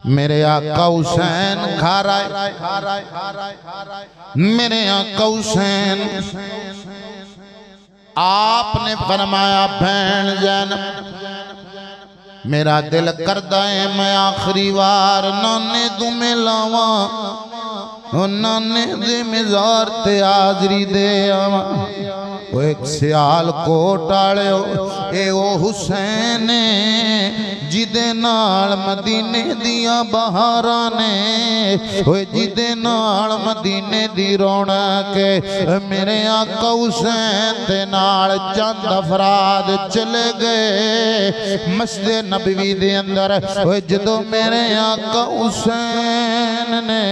मेरे आका हुसैन खा रहा है, मेरे आका हुसैन। आपने फरमाया भैन ज़ैनब मेरा दिल करदा है मैं आखिरी बार नाने तू मिलावा, नाने दे मज़ार ते हाज़री दे आवा। वो एक सियाल कोट आलियो ए ओ हुसैन जिदे नाल मदीने दिया बहारां ने, ओए जिदे नाल मदीने दी रौनक मेरे आका हुसैन दे नाल चंद अफराद चले गए मस्जिद नबवी दे अंदर। ओए जदों मेरे आका हुसैन ने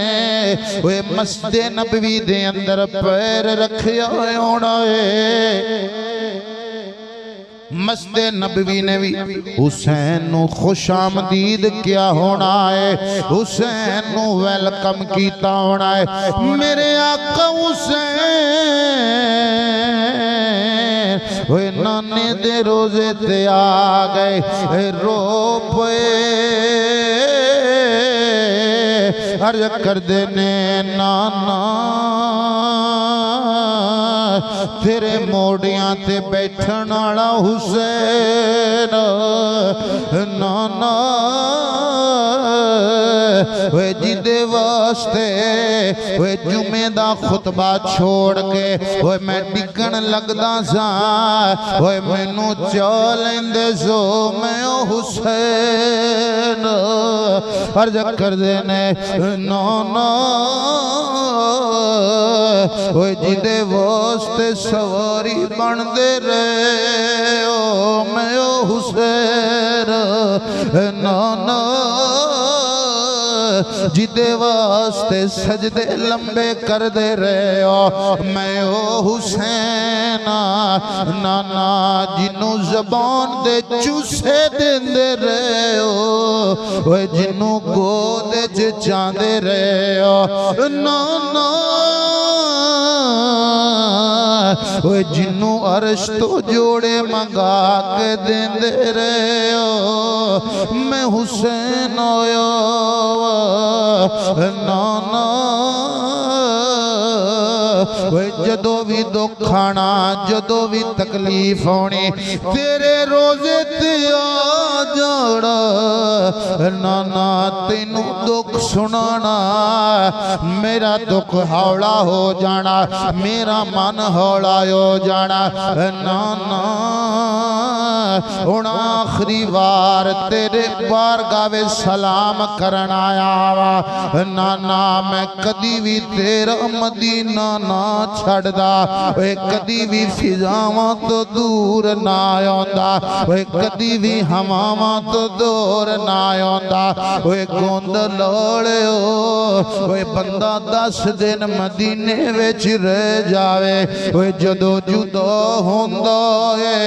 ओए मस्जिद नबवी दे अंदर पैर रखिया होना है, मस्जिद नबवी ने भी हुसैन नू खुश आमदीद क्या होना है, हुसैन नू वेलकम किया होना है। मेरे आका हुसैन ओए नाने दे रोजे ते आ गए, रो पे अर्ज कर देने नाना तेरे मोड़ियां ते बैठन वाला हुसैन नाना वे जिदे वास्ते वे जुमे दा खुतबा छोड़ के वे मैं डिगन लगदा सा, वे मैनू चा लेंदे सो मैं हुसैन अर्ज कर देने नाना वे जिदे वास्ते सवारी बनदे रहे ओ मैं हुसैन नाना जिदे वास्ते सजदे लंबे कर दे रहे हो मैं ओ हुसैन नाना जिन्नू ज़बान दे चूसे देंदे रहे हो जिन्नू गोद च चांदे रहे हो नाना ओए जिन्नू अर्श तो जोड़े मंगा के देंदे रहे हो मैं हुसैन आया नाना। जदों भी दुख आना जदों भी तकलीफ होनी तेरे रोजे ते आ जाना नाना तेनू दुख सुनाना मेरा दुख हौला हो जाना मेरा मन हौला हो जाना नाना। हुण आखिरी बार तेरे बारगाह वे सलाम करन आया वा नाना मैं कदी भी तेरा मदीना ना छड़दा वे कदी भी फिजावां तो दूर ना आंदा वे कदी भी हवावां तो दूर ना आंदा वे गोंद लोड़ियो वे बंदा 10 दिन मदीने विच रह जावे वे जदों जुदा हुंदा है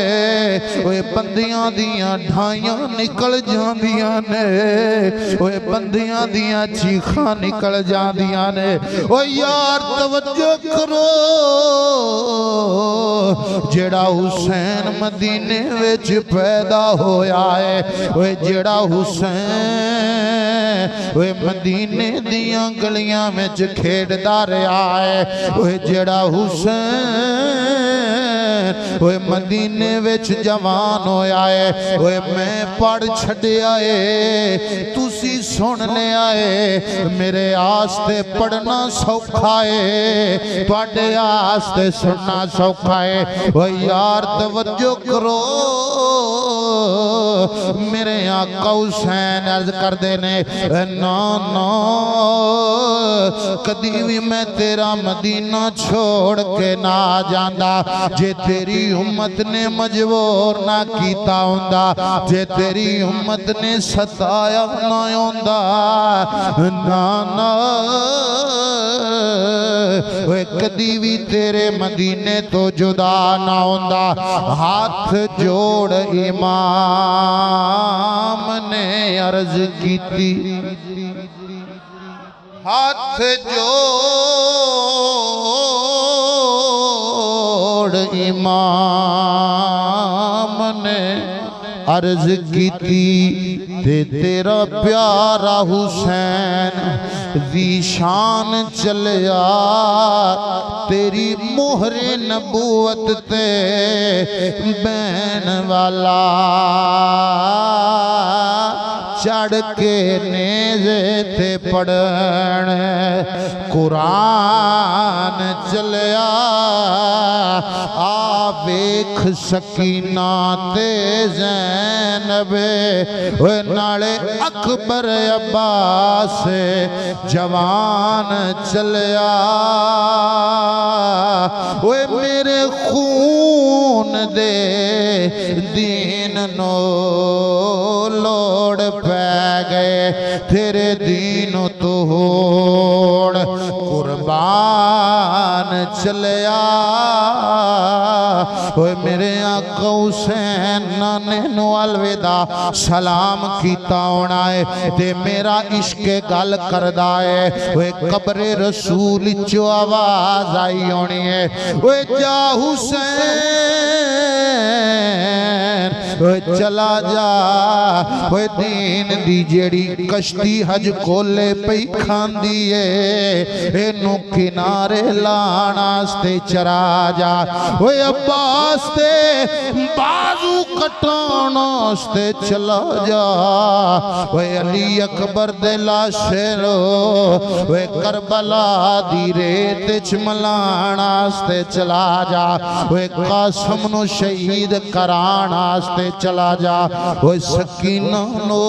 वे बंदियां दियां ढाइयां निकल जांदियां ने वे बंदियां दियां चीखां निकल जांदियां ने। ओ यार तवज्जो करो जेड़ा हुसैन मदीने विच पैदा होया है ओए जेड़ा हुसैन ओए मदीने दियां गलियां विच खेडदा रहा है ओए जेड़ा हुसैन ओए मदीने विच जवान होया है ओए मैं पढ़ छड्या है तुसी सुन लिया है मेरे आस्ते पढ़ना सौखा है तुहाडे आस्ते सुनना सौखा है। ओ यार तवज्जो करो मेरे आका हुसैन अर्ज करदे ने नाना कदी भी मैं तेरा मदीना छोड़ के ना जांदा जे तेरी उम्मत ने मजबूर ना कीता हुंदा जे तेरी उम्मत ने सताया ना हुंदा नाना वे कदी भी तेरे मदीने तो जुदा ना हुंदा। हाथ जोड़ इमाम ने अर्ज कीती हाथ जोड़ इमाम ने अर्ज कीती ते तेरा प्यारा हुसैन दी शान चलिया तेरी मोहरे नबूवत ते बैन वाला चढ़ के नेज़े ते पढ़न कुरान चलिया आ वेख सकीना ते ज़ैनबे ओए नाले अकबर अब्बास जवान चलिया ओए मेरे खून दे दीन नो लोड़ पै गए तेरे दीन तो होड़ कुर्बान चलिया ओए मेरे आका हुसैन नाने नु अलविदा सलाम कीता होना है ते मेरा इश्क गल करदा है ओए कब्रे रसूल चो आवाज आई होनी है ओए जा हुसैन ओए चला जा ओए दीन दी जेड़ी कश्ती हज कोले पई खांदी है एनू किनारे लाण वास्ते चरा जा ओए अब्बास ते बाजू कटाण वास्ते चला जा ओए अली अकबर दे लाशे रो ओए करबला दी रेत च मलाण वास्ते चला जा ओए कासिम नु शहीद कराण वास्ते चला जा ओए सकीना नो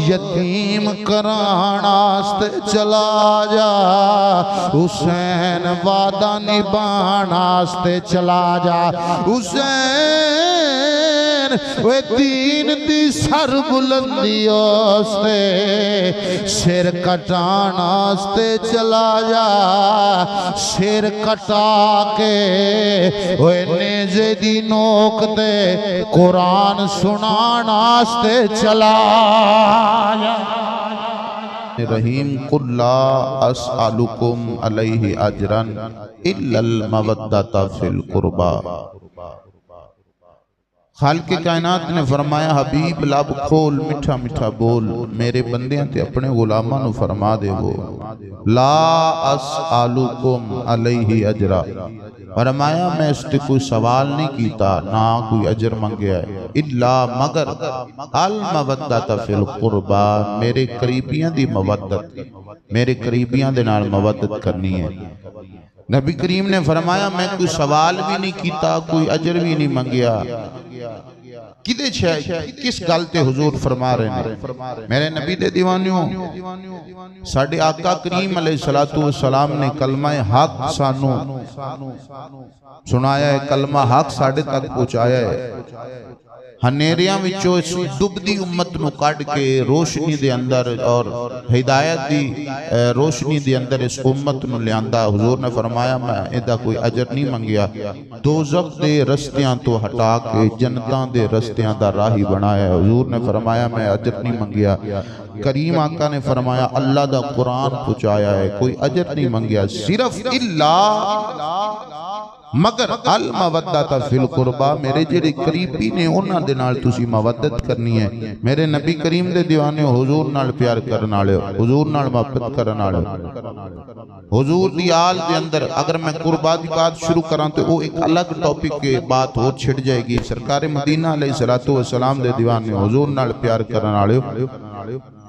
यतीम कराण वास्ते चला जा हुसैन वादा निभाण वास्ते चला जा हुसैन वे दीन दी सर बुलंदी वास्ते सिर कटाण वास्ते चला जा सिर कटा के ओए नेज़े दी नोक ते कुरान सुनाण वास्ते चला जा रहीम कुल्ला अस्अलुकुम अलैहि अजरन इल्लल मवद्दता फिल कुर्बा। खालिक़े कायनात ने फरमाया हबीब लब खोल मिठा मिठा बोल मेरे बंदियां ते अपने गुलामां नु फरमा देवो ला अस्अलुकुम अलैहि अजरा। फरमाया मैं इससे कोई सवाल नहीं कीता ना कोई अजर मंगया है इल्ला मगर अल मवद्दत फिल कुर्बा मेरे करीबियां दी मवद्दत मेरे करीबियां दे नाल मवद्दत करनी है। नबी करीम ने फरमाया मैं कोई सवाल भी नहीं कीता कोई अजर भी नहीं मंगया किदे किस गल ते हुजूर फरमा रहे हैं मेरे नबी दे दीवानियों साडे आका करीम अलैहिस्सलातु वस्सलाम ने कलमा हक सानू सुनाया है कलमा हक साडे तक पहुंचाया है हनेरियां विचों इस डुबदी उम्मत नू कढ के रोशनी दे अंदर और हिदायत दी रोशनी दे अंदर इस उम्मत नू लियांदा। हुजूर ने फरमाया मैं इहदा कोई अजर नहीं मंगिया दोज़ख दे रस्तियां तो हटा के जन्नतां दे रस्तियां दा राही बनाया। हुजूर ने फरमाया मैं अजर नहीं मंगिया। करीम आका ने फरमाया अल्लाह दा कुरान पहुंचाया है कोई अजर नहीं मंगिया सिर्फ इल्ला मगर अल मवद्दत फिल कुर्बा मेरे जेड़े करीबी ने उन्हां दे नाल तुसी मवद्दत करनी है। मेरे नबी करीम दे दीवाने हुजूर नाल प्यार करन वाले हुजूर नाल मोहब्बत करन वाले हुजूर दी आल दे अंदर अगर मैं कुर्बा दी बात शुरू करां तो वो एक अलग टॉपिक के बात और छिड़ जाएगी। सरकार मदीना अलैहिस्सलातु वस्सलाम दे दीवाने हुजूर नाल प्यार करन वाले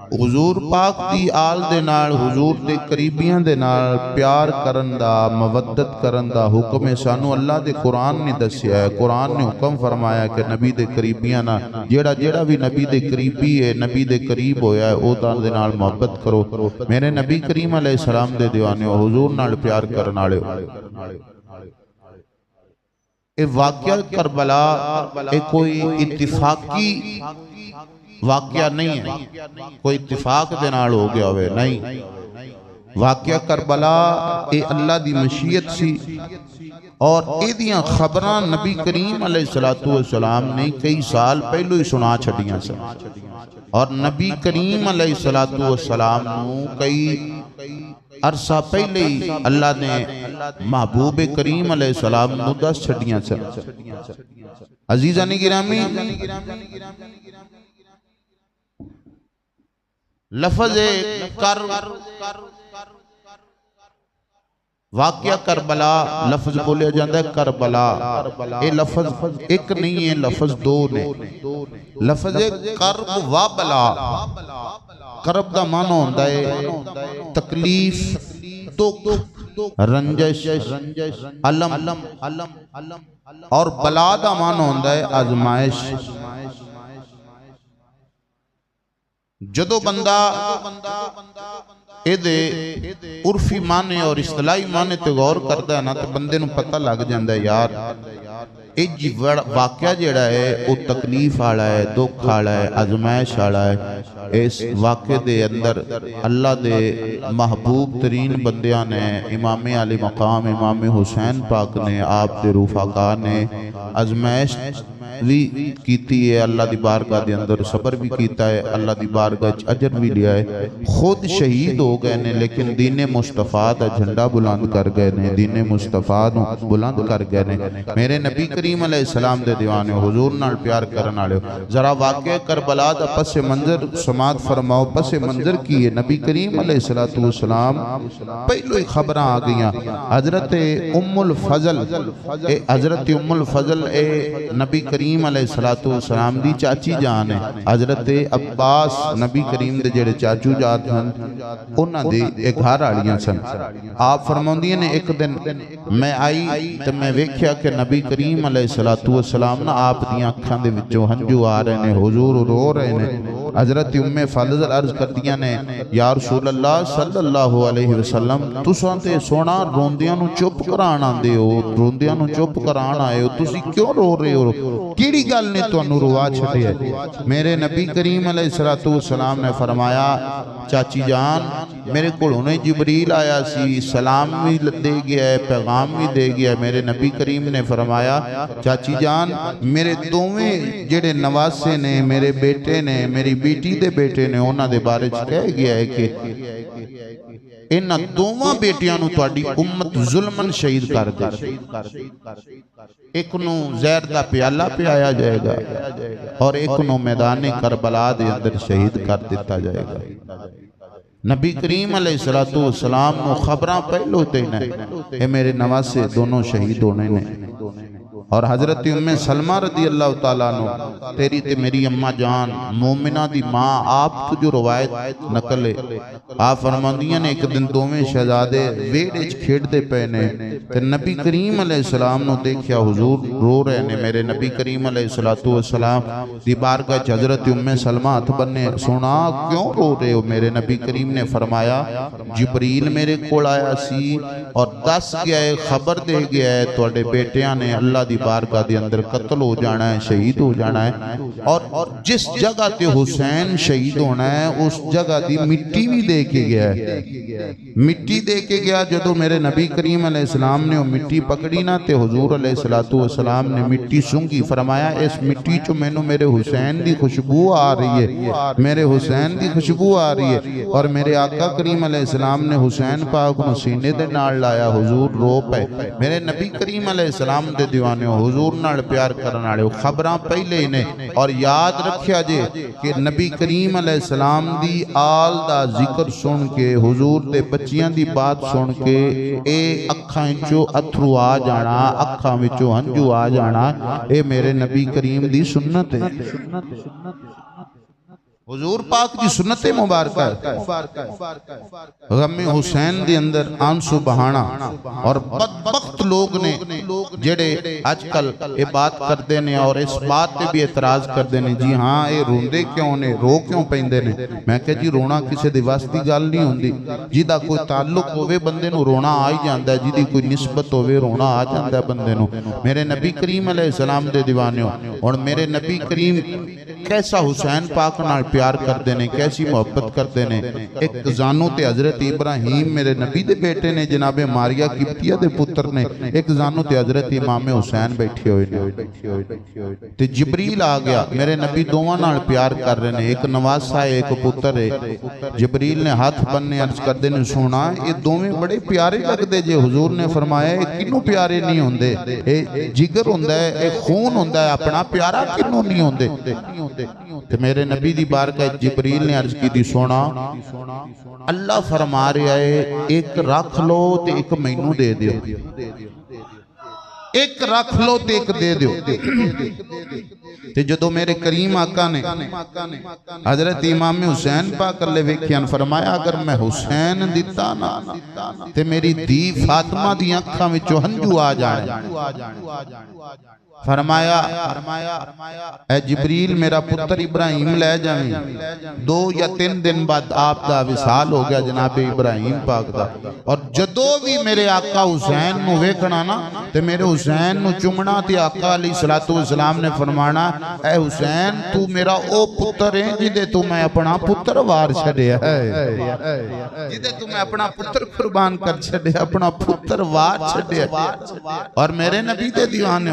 हुजूर पाक दी आल दे नाल हुजूर दे करीबियां दे नाल प्यार करन दा मवद्दत करन दा हुक्म है सानू अल्लाह दे कुरान ने दस्या है। कुरान ने हुक्म फरमाया कि नबी दे करीबियां ना जेड़ा भी नबी दे करीबी है नबी दे करीब होया है ओह दे नाल मोहब्बत करो। मेरे नबी करीम अलैहिस्सलाम दे दीवाने हुजूर नाल प्यार करन वाले ए वाकया करबला ए कोई इत्तिफाकी वाकया नहीं है कोई इत्तिफाक दे नाल हो गया होवे नहीं वाक़या करबला ये अल्लाह दी मशीयत सी और इहदियां खबरां नबी करीम अलैहिस्सलातु वस्सलाम ने कई साल पहलों ही सुना छड़ियां सन और नबी करीम अलैहिस्सलातु वस्सलाम नूं कई अरसा पहले ही अल्लाह ने महबूब करीम अलैहिस्सलाम नूं दस छड़ियां सन। अजीज़ानी गिरामी लफ्ज़ कर वाक़या करबला लफ्ज़ बोलिया जाता है करबला ये लफ्ज़ एक नहीं है लफ्ज़ दो ने लफ्ज़ करब व बला करब दा माना होंदा है तकलीफ दुख रंजश अलम और बला दा माना होंदा है आजमाइश। जदों बंदा इहदे उर्फी माने और इस्तिलाही माने ते गौर करता है ना तो बंदे नूं पता लग जाता है यार ये वाक़या जिहड़ा है वो तकलीफ वाला है दुख वाला है आजमाइश वाला है। इस वाक़े दे अंदर अल्लाह दे महबूब तरीन बंदियां ने इमाम आली मकाम इमाम हुसैन पाक ने आप दे रूफाका ने आजमाइश भी कीती है अल्लाह दी बारगाह दे अंदर सबर भी कीता है अल्लाह दी बारगाह च अजर भी लिया है। खुद शहीद हो गए ने लेकिन दीने मुस्तफा दा झंडा बुलंद कर गए ने दीने मुस्तफा नूं बुलंद कर गए ने। मेरे नबी करीम अलैहिस्सलाम दे दीवाने हुजूर नाल प्यार करन वाले जरा वाक़या करबला दा पस मंजर समात फरमाओ। पस मंजर की है नबी करीम अलैहिस्सलातु वस्सलाम पहलो ही खबरां आ गईयां। हजरत उम्मुल फजल हजरत उम्मुल फजल ए नबी करीम अलैहिस्सलातु वस्सलाम दी चाची जान है। हजरत अब्बास नबी करीम दे जेड़े चाचू जात सन उन्हां दे एक घर वालियां सन। आप फरमाउंदियां ने एक दिन मैं आई ते मैं वेख्या कि नबी करीम अलैहिस्सलातु वस्सलाम ना आप दी अखां दे विचों हंझू आ रहे ने हुजूर रो रहे ने। हजरत उम्मे फजल अर्ज करदियां ने या रसूल अल्लाह सल्लल्लाहु अलैहि वसल्लम तुसां ते सोना रोंदियां नूं चुप कराण आंदे हो रोंदियां नूं चुप कराण आए हो तुसीं क्यों रो रहे हो किहड़ी गल ने तुहानूं रुआ छड्डिया। मेरे नबी करीम अलैहिस्सलातु वस्सलाम ने फरमाया चाची जान मेरे को हुणे जिबरील आया सी सलाम भी दे गया है पैगाम भी दे गया है। मेरे नबी करीम ने फरमाया चाची जान मेरे दोवें जेड़े नवासे ने मेरे बेटे ने मेरी बेटी दे बेटे ने उन्हां दे बारे च कह गया है कि इन्हां दोवां बेटियां नूं तुहाडी उम्मत जुल्मन शहीद कर दे। एक नूं जहर दा प्याला पियाया जाएगा और एक नूं मैदान करबला दे अंदर शहीद कर दिता जाएगा। नबी करीम अलैहिस्सलातु वस्सलाम नूं खबरां पहलों ते ने मेरे नवासे दोनों शहीद होने ने। और हजरत उम्मे सलमा रदी अल्लाह तआला नो तेरी ते मेरी अम्मा जान मोमिना दी मां आप तो जो रवायत नकल है आप फरमांदियां ने एक दिन दोवें शहजादे वेड़े च खेडदे पे ने ते नबी करीम अलैहिस्सलाम नो देखया हुजूर रो रहे ने। मेरे नबी करीम अलैहिस्सलातु वस्सलाम दी बारगाह च हजरत उम्मे सलमा हथ बन्ने सुना क्यों रो रहे हो। मेरे नबी करीम ने फरमाया जिबरील मेरे कोल आया सी और दस गया है खबर दे गया है तुहाडे बेटियां ने अल्लाह दी बारगाह दे अंदर कत्ल हो जाना है शहीद हो जाना है और जिस जगह ते हुसैन शहीद होना है उस जगह दी मिट्टी भी दे के गया है। मिट्टी दे के गया जदों मेरे नबी करीम अलैहिस्सलाम ने वो मिट्टी पकड़ी ना ते हुजूर अलैहिस्सलातु वस्सलाम ने मिट्टी सूंघी फरमाया इस मिट्टी चो मैनू मेरे हुसैन दी खुशबू आ रही है मेरे हुसैन दी खुशबू आ रही है। और मेरे आका करीम अलैहिस्सलाम ने हुसैन पाक नूं सीने दे नाल लाया हुजूर रो पे। मेरे नबी करीम अलैहिस्सलाम दे दीवाने हुजूर नाल प्यार करने वाले खबरां पहले ही ने। और याद रखिया जे कि नबी करीम अलैहिस्सलाम दी आल दा जिक्र सुन के हुजूर दे बच्चियां दी बात सुन के ए अखां विचों अथरू आ जाना अखां विचों हंझू आ जाना ए मेरे नबी करीम दी सुन्नत है। हुजूर पाक की सुन्नत मुबारक गमे हुसैन दे अंदर आंसू बहाना। और बदबख्त लोग ने जेड़े आजकल ये बात करते ने और इस बात पे भी एतराज करते ने जी हाँ ये रोंदे क्यों ने रो क्यों पैंदे ने। मैं कह जी रोना किसी दे वस दी गल नहीं हुंदी जिहदा कोई ताल्लुक होवे बंदे नूं रोना आ ही जांदा है जिहदी कोई निस्बत होवे रोना आ जांदा है बंदे नूं। मेरे नबी करीम अलैहिस्सलाम दे दीवाने हुण मेरे नबी करीम कैसा हुसैन पाक नाल प्यार करते ने, कैसी मोहब्बत करते ने। एक जानू ते हजरत इब्राहिम मेरे नबी दे बेटे ने, जनाबे मारिया किप्तिया दे पुत्र ने। एक जानू ते हजरत इमाम हुसैन बैठे हुए ने ते जिबरील आ गया। मेरे नबी दोवां नाल प्यार कर रहे ने, एक नवासा है एक पुत्र है। जिबरील ने हाथ बन्ने अर्ज करदे ने, सुना ये दोवें बड़े प्यारे लगदे जे। हुजूर ने फरमाया ये किन्नू प्यारे नहीं होंदे, ये जिगर हुंदा है, ये खून हुंदा है अपना, प्यारा किन्नू नहीं होंदे। ते मेरे नबी दी बारगाह जिबरील ने अर्ज की दी, सुना अल्लाह फरमा रहा है एक रख लो ते एक मैनू दे दियो, एक रख लो ते एक दे दियो। ते जदों मेरे करीम आका ने हजरत इमाम हुसैन पाक अल्ले वेख्यान फरमाया, अगर मैं हुसैन दिता ना ते मेरी धी फातिमा दी अखां विचों हंझू आ जाने। फरमाया ए जिबरील मेरा पुत्र इब्राहिम ले जावें। 2 या 3 दिन बाद आप दा विसाल हो गया जनाबे इब्राहिम पाक दा। और जदों भी मेरे आका हुसैन नू वेखना ना ते मेरे हुसैन नू चुमना ते आका अलैहि सलातो व सलाम ने फरमाना, ए हुसैन तू मेरा ओ पुत्र है जिदे तू मैं अपना पुत्र वार छड़िया है, जिदे तू मैं अपना पुत्र कुर्बान कर छड़िया, अपना पुत्र वार छड़िया। और मेरे नबी दे दीवाने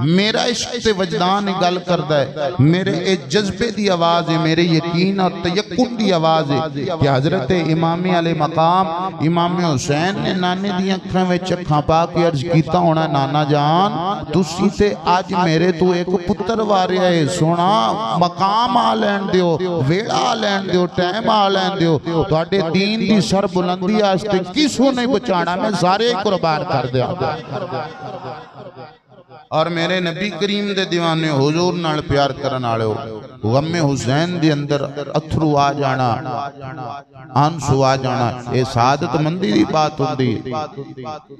मेरा इश्क ते वजदान गल करदा है, मेरे ए जज्बे दी आवाज है, मेरे यकीन और तयक्कुन दी आवाज है कि हजरत इमाम अले मकाम इमाम हुसैन ने नाने दी अखां विच अखां पा के अर्ज कीता होना, नाना जान तुसी ते अज मेरे तो एक पुत्र वारिया है, सोना मकाम आ लैन दियो, वेला आ लैन दियो, टाइम आ लैन दियो, तुहाडे दीन दी सर बुलंदी वास्ते किसो नहीं बचाना, मैं सारे कुर्बान कर दिया। और मेरे नबी करीम दे दीवाने हुजूर नाल प्यार करन वाले गमे हुसैन दे अंदर अथरू आ जाना, आंसू आ जाना, ये सादत मंदी दी बात हुंदी।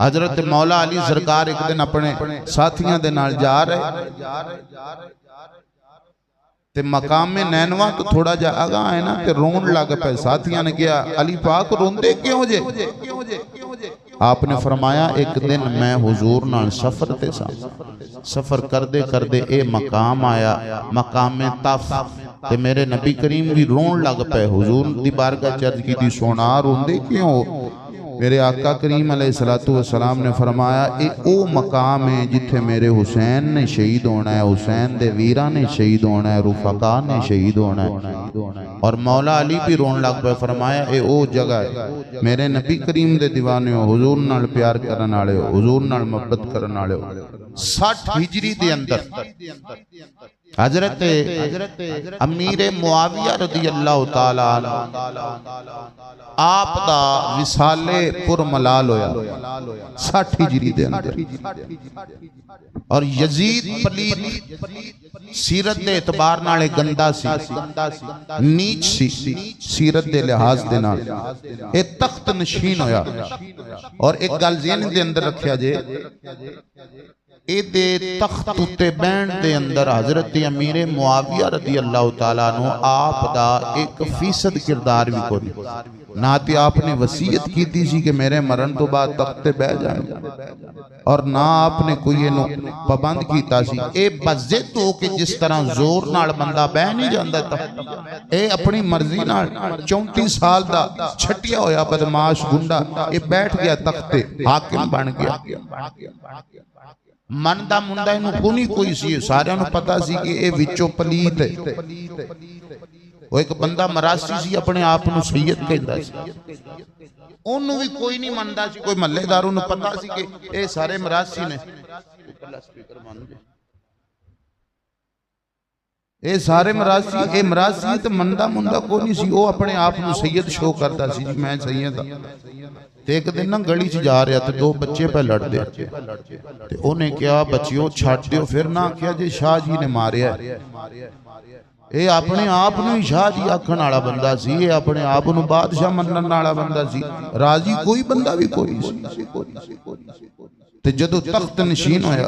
हजरत मौला अली सरकार एक दिन अपने साथियों दे नाल जा रहे ते मकामे नैनवा तो थोड़ा जा आगा है ना ते रोन लग पे। साथियों ने कहा अली पाक रोंदे क्यों जे? आपने फरमाया एक दिन मैं हुजूर नाल सफर ते सा, सफर करदे करदे ए मकाम आया, मकामे तफ ते मेरे नबी करीम भी रोन लग पे। हुजूर दी बारगाह चर्ज की दी, सोना रोंदे क्यों? मेरे आका करीम अलैहिस्सलातु वस्सलाम ने फरमाया ये ओ मकाम है जिथे मेरे हुसैन ने शहीद होना है, हुसैन दे वीरा ने शहीद होना है, रुफका ने शहीद होना है। और मौला अली भी रोन लग पे। फरमाया ये ओ जगह है मेरे नबी करीम दे दीवाने हो, हुजूर नाल प्यार करन वाले हो, हुजूर नाल मोहब्बत करन वाले हो। 60 हिजरी दे अंदर हजरत अमीर मुआविया रदी अल्लाह तआला आप दा विसाले पुर मलाल होया 60 हिजरी दे अंदर। और यजीद पलीत सीरत दे एतबार नाल गंदा सी, नीच सी सीरत दे लिहाज दे नाल, ए तख्त नशीन होया। और एक गल ज़हन दे अंदर रखिया जे, ए तख्त उत्ते बैठ दे अंदर हजरत अमीर मुआविया रदी अल्लाह तआला नु आप दा 1% किरदार भी कोई ना। ते आपने वसीयत की सी कि मेरे मरण तो बाद तख्त ते बैठ जाए, और ना आपने कोई इनू पाबंद कीता सी। ए बज़िद हो के जिस तरह जोर नाल बंदा बह नहीं जांदा तख्त, ए अपनी मर्जी नाल 34 साल दा छटिया होया बदमाश गुंडा ए बैठ गया तख्त ते, हाकिम बन गया। मन दा मुंडा इनू कोई सी, सारियां नू पता सी कि ए विचों पलीत है। वो एक बंदा मरासी सी, अपने आप नू सैयद कहंदा सी, ओनू भी कोई नहीं मनदा सी। कोई महल्लेदार नू पता सी कि ए सारे मरासी ने, ए सारे मरासी, ए मरासी ते मनदा मुंडा कोई नहीं सी। वो अपने आप नू सैयद शो करदा सी, मैं सैयद हां। ते एक दिन ना गली च जा रहा ते 2 बच्चे पे लड़ते, ते उन्हें क्या बच्चियों छड़ दियो, फिर ना क्या जे शाह जी ने मारिया। ये अपने आप नूं ही शाह जी आखण वाला बंदा सी, ये अपने आप नूं बादशाह मनण वाला बंदा सी, राजी कोई बंदा भी कोई सी। ते जदों तख्त नशीन होया,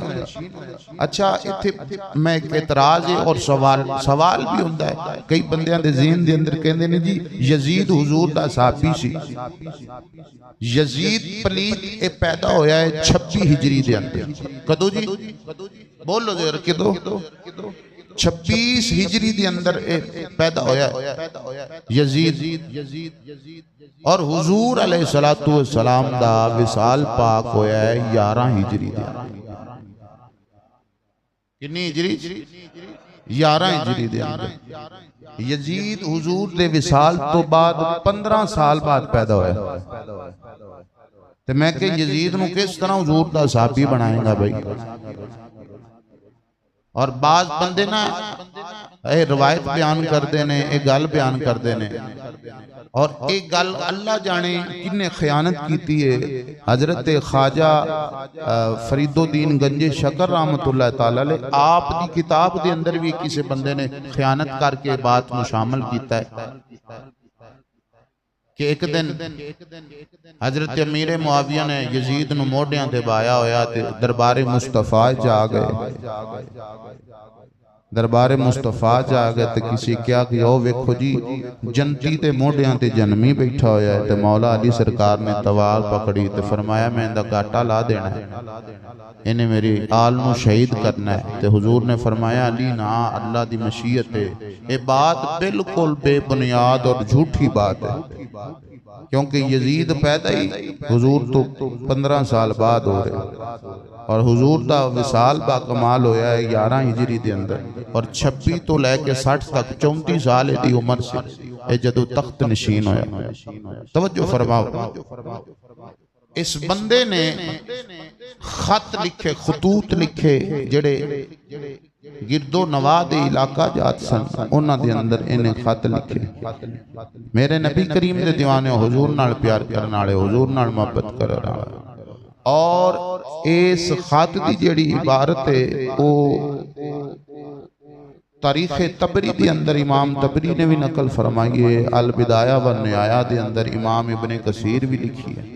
अच्छा इत्थे मैं एक एतराज है और सवाल भी हुंदा है। कई बंदियां दे ज़हन दे अंदर कहंदे ने जी यजीद हुजूर दा साहबी सी। यजीद पलीत ए पैदा होया है 26 हिजरी दे अंदर। कदों जी बोलो जरा, कदों 26 हिजरी के अंदर पैदा होया यजीद। और हुजूर अलैहिस्सलातु वस्सलाम दा विसाल पाक होया है 11 हिजरी दे। कितनी हिजरी? 11 हिजरी दे अंदर। यजीद हुजूर दे विसाल तो बाद 15 साल बाद पैदा होया। ते मैं कि यजीद नूं किस तरह हुजूर दा सहाबी बनाएगा भाई। और बाज बंदे ना ये रवायत बयान करते ने, ये गल बयान करते ने, और एक गल अल्लाह जाने किन्ने खयानत की है। हजरत ख्वाजा फरीदुद्दीन गंजे शकर रहमतुल्लाह ताला अलैह आप दी किताब के अंदर भी किसी बंदे ने खयानत करके बात में शामिल किया है कि एक दिन हजरत अमीर मुआविया ने यजीद नूं मोढियां ते बाया होया ते दरबारे मुस्तफा जा गए। दरबारे मुस्तफा जा गए तो किसी क्या कि ओ वेखो जी जनती ते मोढियां ते जन्मी बैठा होया है। ते मौला अली सरकार ने तलवार पकड़ी ते फरमाया मैं इहदा गाटा ला देना है, इन्हें मेरी आल नूं शहीद करना है। ते हुजूर ने फरमाया अली ना, अल्लाह दी मशीयत है। ये बात बिल्कुल बेबुनियाद और झूठी बात है, क्योंकि यजीद पैदा ही हुजूर तो 15 साल बाद हो रहे और हुजूर दा विसाल बा कमाल होया है 11 हिजरी दे अंदर। और 26 तो लैके 60 तक 34 साल दी उम्र से ये जदों तख्त नशीन होया। तवज्जो फरमाओ, इस बंदे ने खत लिखे, खतूत लिखे जेड़े गिरदो नवा दे इलाका जात सन, उन्हां दे अंदर इन्हें खत लिखे। मेरे नबी करीम दे दीवाने, हुजूर नाल प्यार करने वाले, हुजूर नाल मोहब्बत करने वाले। और इस खत की जेड़ी इबारत है वो तारीख तबरी के अंदर इमाम तबरी ने भी नकल फरमाई है। अल बिदाया व निहाया के अंदर इमाम इब्ने कसीर भी लिखी है।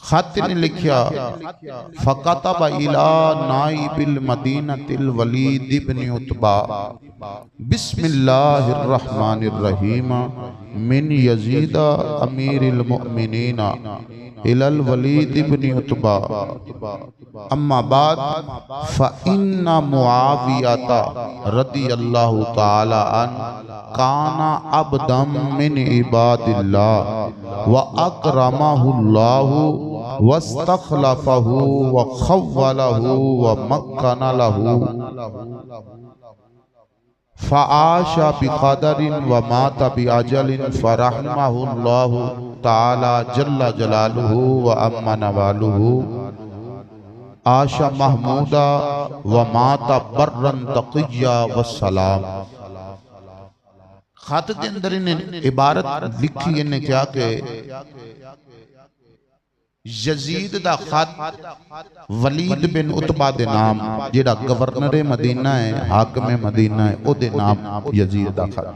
खत ने लिखा फकतब इला नाइबिल मदीनतिल वलीद इब्न उतबा बिस्मिल्लाहिर रहमानिर रहीम मिन यजीद अमीरिल मुमिनीन इलल वलीद इब्न उतबा अम्मा बाद फ़इन्ना मुआवियता रदियल्लाहु ताला अन काना अब्दम मिन इबादिल्लाह व अकरमहुल्लाहु वस्तखलफहु व खव्वलहु व मक्कना लहु फ़आशा बिक़दरिन व माता बिअजलिन फ़रहमहुल्लाहु ताला जल्ला जलालुहु व अम्मा नवालुहु आशा महमूदा व माता बर्रन तक़िया व सलाम। खत के अंदर इन्हें इबारत लिखी, इन्हें क्या के यजीद दा खत वलीद बिन उतबा दे नाम, जेड़ा गवर्नर मदीना है, हाकिम मदीना है, ओदे नाम यजीद दा खत।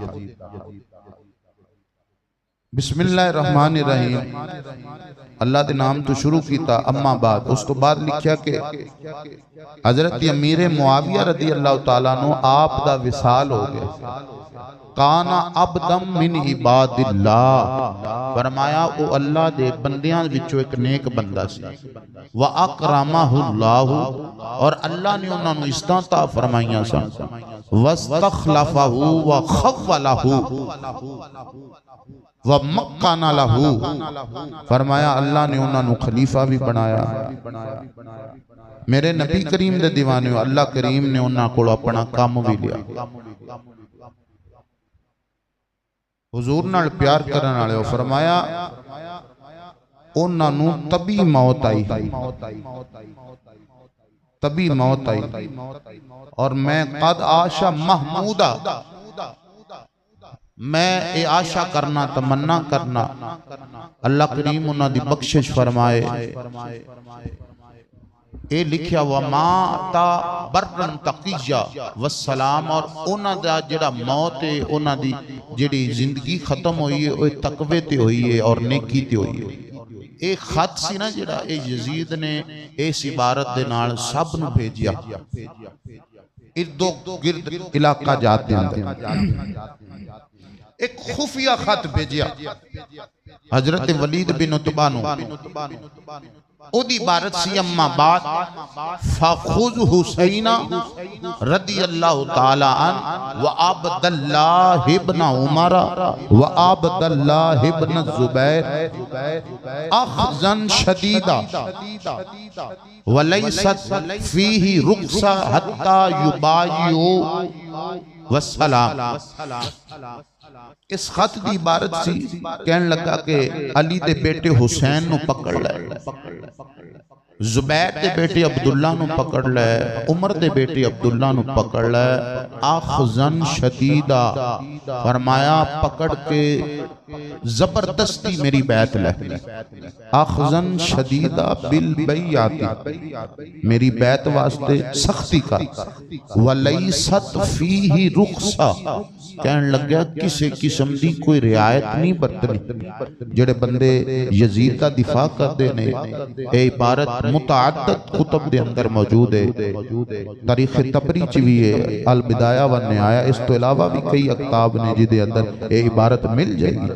बिस्मिल्लाहिर्रहमानिर्रहीम, अल्लाह के नाम तो शुरू किया। अम्मा बाद, उस तो बाद लिखा कि हजरत अमीर मुआविया रदी अल्लाह ताला नो आप दा विसाल हो गया। काना अब्दम मिन इबादिल्लाह, फरमाया वो अल्लाह दे बंदियां विचों एक नेक बंदा सी। व अकरमहुल्लाहु, और अल्लाह ने उन्हां नूं इज़्ज़तां फरमाइयां सन। वस्तखलफहु व खव्वलहु व मक्कना लहू, फरमाया अल्लाह ने उन्होंने खलीफा भी बनाया। मेरे नबी करीम दे दीवाने, अल्लाह करीम ने उन्होंने को अपना काम भी लिया। हुजूर नाल प्यार करने वाले फरमाया उन्होंने तभी मौत आई, तभी मौत आई। और मैं कद आशा महमूदा, मैं ये आशा करना, तमन्ना करना अल्लाह करीम उन्होंने बख्शिश फरमाए। ये लिखा व माता बर्रन तक़िया व सलाम, और उन्हों का जिहड़ा मौत है, उन्हों की जिहड़ी जिंदगी खत्म हुई है वो तकवे ते हुई है और नेकी ते हुई है। ये खत सी ना जिहड़ा ये यजीद ने इस इबारत दे नाल सब नूं भेजिया इर्दो गिर्द इलाका जात दे अंदर। एक खुफिया खत भेजिया हजरत वलीद बिन उतबा नूं ओदी इबारत सी अम्मा बाद फखुज हुसैना रदी अल्लाह ताला अन व अब्दुल्लाह इब्न उमर व अब्दुल्लाह इब्न जुबैर अखज़न शदीदा वलैसत फीही रुक्सा हत्ता युबायु वस्सलाम। इस खत की इबारत सी कहन लगा कि अली दे बेटे हुसैन नु पकड़ लै, जुबैर दे बेटे अब्दुल्ला नु पकड़ लै, उमर दे बेटे अब्दुल्ला नु पकड़ लै। आखजन शदीदा फरमाया पकड़ के जबरदस्ती मेरी बैत ले। आखजन शदीदा बिल बैयाती मेरी बैत वास्ते सख्ती का। वलैसत फीही रुखसा कहन लग्या किसी किस्म दी कोई रियायत नहीं बरतनी। जेड़े बंदे यजीद का दिफा करते ने ये इबारत मुतअद्दिद कुतब दे अंदर मौजूद है, तारीख तबरी च भी है, अल बिदाया व निहाया, इस तो इलावा भी कई अकताब ने जिदे अंदर ये इबारत मिल जाएगी।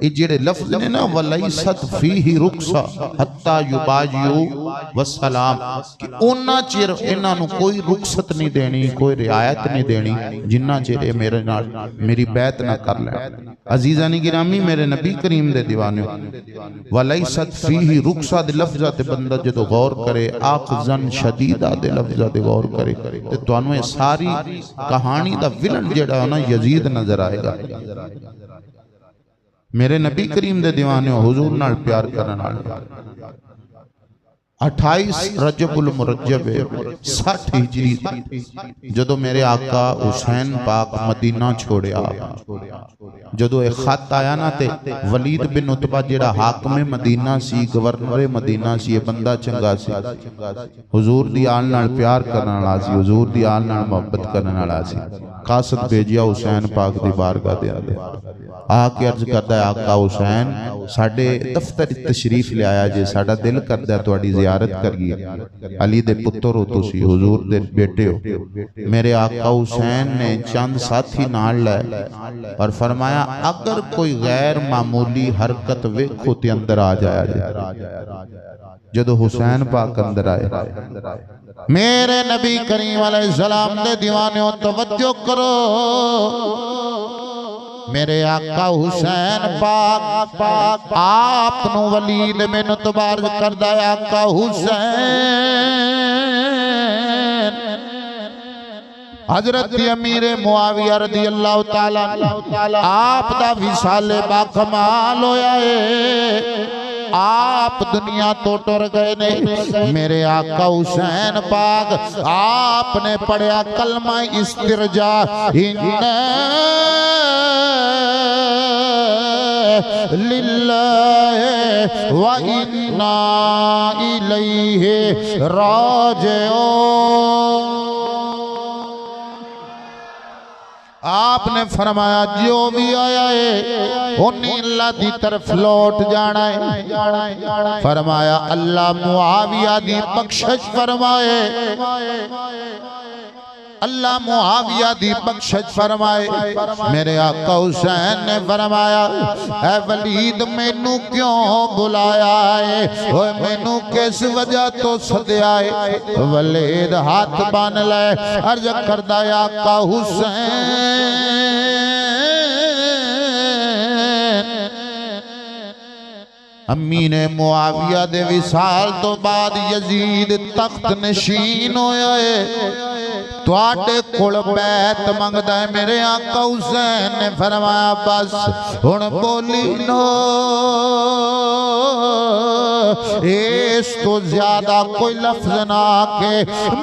ये जेड़े लफ्ज ने ना वलैसत फीही रुखसा हत्ता युबायु वस्सलाम कि ओना चिर इन्हां नु कोई रुखसत नहीं देनी, कोई रियायत नहीं देनी जिन्ना चिर मेरे नाल मेरी बैत ना कर ले। अजीज़ानी गिरामी मेरे नबी करीम दे दीवाने वलैसत फीही रुखसा दे लफ्ज़ा ते बंदा जदों गौर करे, आखज़न शदीदा दे लफ्ज़ा ते गौर करे ते तुहानू ये सारी कहानी दा विलन जेड़ा है ना यजीद नजर आएगा। मेरे नबी करीम दे दीवाने हुजूर नाल प्यार करन वाले 28 रजबुल मुरज्जब 60 हिजरी जदों मेरे आका हुसैन पाक मदीना छोड़िया, जदों एक खत आया ना ते वलीद बिन उतबा जेड़ा हाकिम मदीना सी, गवर्नर मदीना सी, ये बंदा चंगा सी, हुजूर दी आल नाल प्यार करन वाला सी, हुजूर दी आल नाल मोहब्बत करन वाला सी। कासद भेजिया हुसैन पाक दी बारगाह दे अंदर आके अर्ज करदा है आका हुसैन साडे दफ्तर तशरीफ ले आया जे, साडा दिल करदा तुहाडी जियारत करिए। अली दे पुत्र हो तुसी, हुजूर दे बेटे हो। मेरे आका हुसैन ने चंद साथी नाल लै और फरमाया अगर कोई गैर मामूली हरकत वेखो ते अंदर आ जाया जे। जदों हुसैन पाक अंदर आए मेरे नबी करीम अलैहिस्सलाम दे दीवाने तवज्जो करो, मेरे आका हुसैन पाक आप नु वलीद बिन उतबा करदा है आका हुसैन हजरत अमीर मुआविया रदी अल्लाह ताला आप दा विसाले बाकमाल होया है, आप दुनिया तो टुर गए ने। मेरे आका हुसैन पाक आपने पढ़िया कलमा इस्तिरजा लिल्लाहि व इन्ना इलैहि राजिऊन। आपने फरमाया जो भी आया है उन्हीं अल्लाह की तरफ लौट जाना है। फरमाया अल्लाह मुआविया दी बख्शिश फरमाए, अल्लाह मुआविया दी बख्शिश फरमाए। मेरे आका हुसैन ने फरमाया ऐ वलीद मैनू क्यों बुलाया है, ओए मैनू किस वजह तो सदया है। वलीद हाथ बन ले अर्ज करदा आका हुसैन अम्मी ने मुआविया दे विसाल तो बाद यजीद तख्त नशीन होया है, तुहाडे कोल बैत मंगदा है। मेरे आका हुसैन ने फरमाया बस हुण बोली नो, इस तो ज्यादा कोई लफ्ज ना के।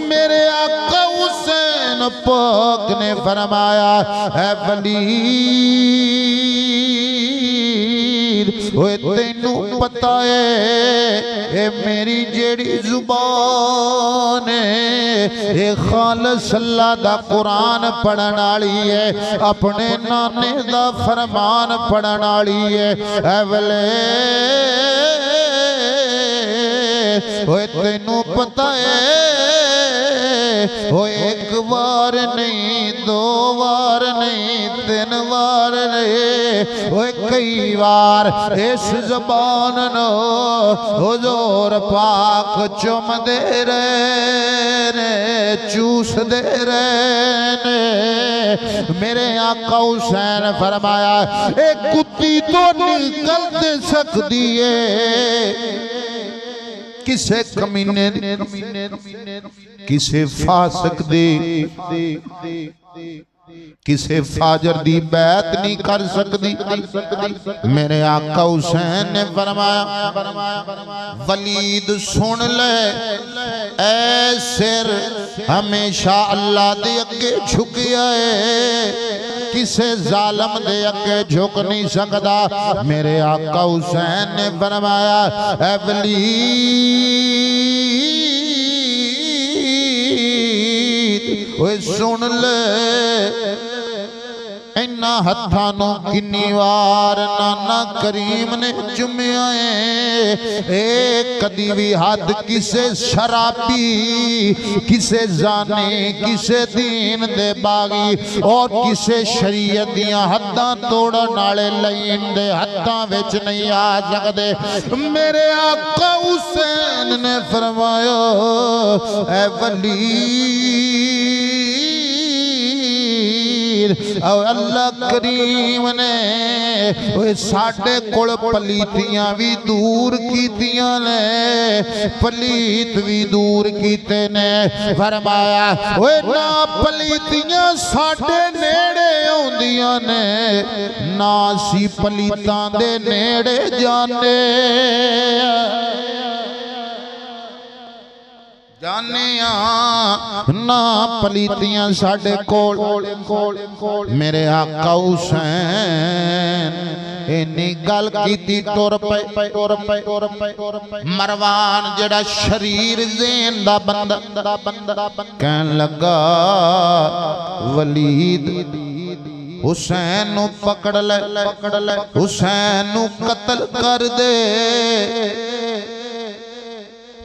मेरे आका हुसैन पाक ने फरमाया ऐ वलीद ओए तेनू पता है ए मेरी जेड़ी जुबान है ए खालिस अल्लाह दा कुरान पढ़न वाली है, अपने नाने दा फरमान पढ़न वाली है। ऐ वले ओए तेनू पता है ओ एक बार नहीं, दो बार नहीं, तीन वार ने ओए कई बार इस ज़बान नो हुजूर पाक चुमदे रहे ने चूस दे रहे ने। मेरे आका हुसैन फरमाया एक कुत्ती तो निकल दे सकती है किसे कमीने किसे फासिक दी किसे फाजर दी बैत नहीं कर सकती। मेरे आका हुसैन ने फरमाया वलीद सुन ले ऐ सिर हमेशा अल्लाह दे अगे झुकिया है किसे जालम दे अगे झुक नहीं सकता। मेरे आका हुसैन ने फरमाया ऐ वलीद ओए सुन ले इन्ना हत्थां नूं किन्नी वार नाना करीम ने चुमिया है। कदी भी हथ किसे शराबी किसे जाने किसे दीन दे बागी और किसे शरीयत दियां हद्दां तोड़न वाले लाइन दे हत्थां विच नहीं आ सकदे। मेरे आका हुसैन ने फरमाया ऐ वली और अल्लाह करीम ने साडे कोल पलीतियां भी दूर कीतियां ने पलीत भी दूर कीते ने। फरमाया ओए ना पलीतियां साडे नेड़े आउंदियां ने ना सी पलीतां दे नेड़े जाने जाने ना पलीतियां साडे कोल। मेरे आका हुसैन इन्नी गल कीती टुर पे मरवान जेड़ा शरीर ज़ेन दा बंदा कहन लगा वलीद हुसैन नू पकड़ ले हुसैन नू कत्ल कर दे।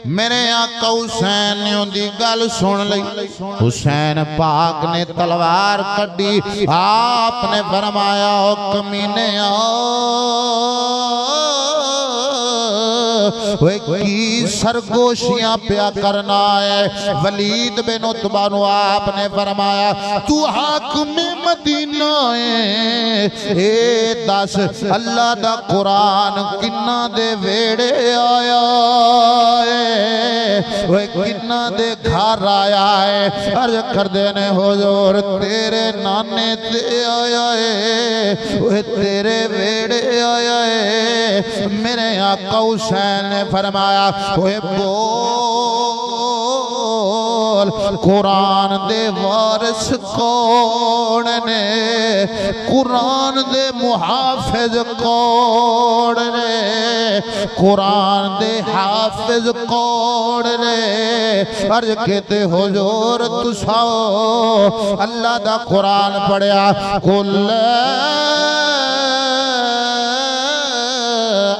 मेरे आका हुसैन ने उनकी गल सुन ली। हुसैन पाक ने तलवार कड़ी आपने फरमाया ओ कमीने की सरगोशियां प्या करना है। वलीद बिन उतबा नू आपने फरमाया तू हाकिम मदीना है ए दस अल्लाह दा कुरान किन्ना दे वेड़े आया है किन्ना दे घर आया है। अर्ज करदे ने हुजूर तेरे नाने ते आया है तेरे वेड़े आया है। मेरे आका हुसैन ने फरमाया ओए बोल कुरान दे वारिस कौन ने कुरान दे मुहाफिज कौन ने कुरान दे हाफिज कौन ने। अर्ज कहते हुजूर तुसा अल्लाह दा कुरान पढ़िया कुल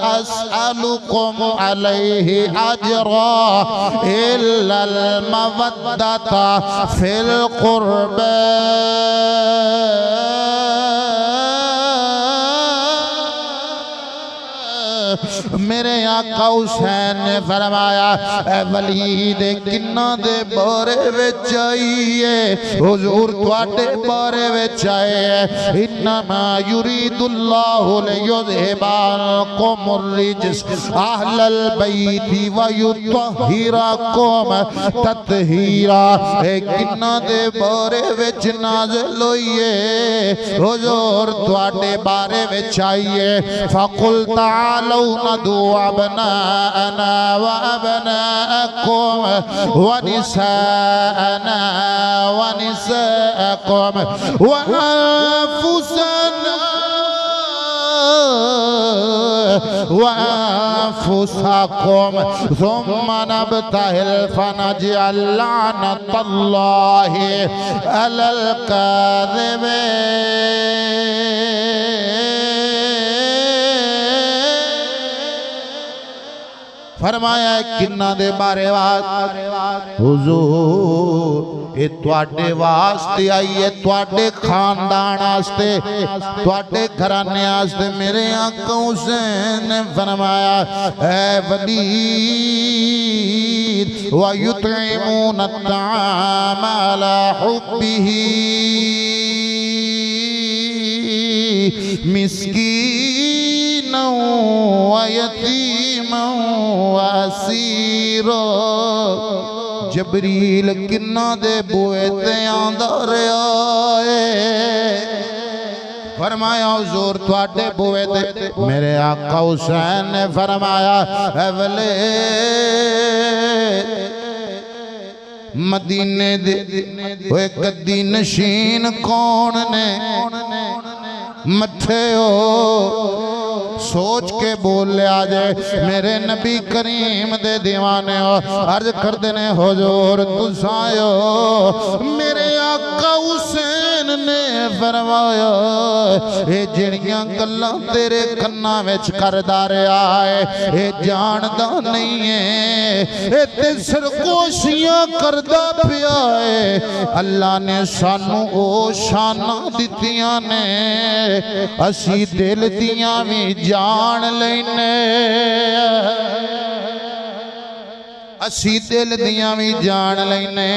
अस्अलुकुम अलैहि अजरा इल्लल मवद्दता फिल कुर्बा। मेरे आका हुसैन ने फरमाया ए वलीद किन्ना दे बारे विच आईए हुजूर तुहाडे बारे विच आए इन्नमा युरीदुल्लाहु लियुज़हिबाकुम रिज्स अहलल बैति व युतहिराकुम तत्हीरा। ए किन्ना दे बारे विच नाज़िल होईए हुजूर तुहाडे बारे विच आईए फकुल तालू नदू अबनाअना व अबनाअकुम व निसाअना व निसाअकुम व अनफुसना व अनफुसकुम सुम्मा नब्तहिल फनजअल लअनतल्लाहि अलल काज़िबीन। फरमाया किन्ना दे बारे हुजूर ये तुहाडे वास्ते आई है, तुहाडे खानदान वास्ते, तुहाडे घराने वास्ते। मेरे आका हुसैन ने फरमाया ऐ वलीद व युतइमून अत्ताम अला हुब्बिही मिस्कीना व यतीमा व असीरा। जबरील किन्ना दे बुए ते आंदा रहा है। फरमाया हुजूर तुहाडे बुए ते मेरे आका हुसैन ने फरमाया अवले मदीने दे ओए गद्दी नशीन कौन ने मथे हो सोच के बोल लिया जाए। मेरे नबी करीम दे दीवाने हो अर्ज करते ने हुजूर तुसां आयो। मेरे आका हुसैन ने फरमाया ये जिहड़ियां गल्लां तेरे कन्नां विच करदा रहा है ये जानदा नहीं है, ये ते सरगोशियां करदा पिया है। अल्लाह ने सानू ओ शानां दित्तियां ने असी दिल दियां भी जान लेने, असी दिल दियां भी जान लेने।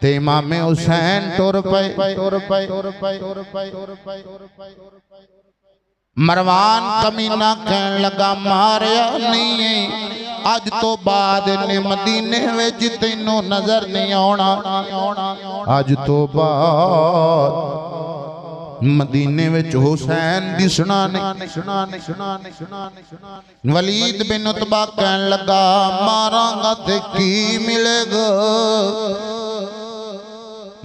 ते इमामे हुसैन टुर पे मरवान कमीना कहन लगा मारिया नहीं अज तो बाद ने मदीने विच तैनू नजर नहीं आना। अज तो बाद मदीने विच हुसैन दिसना नहीं। वलीद बिन उतबा कहन लगा मारांगा ते की मिलेगा।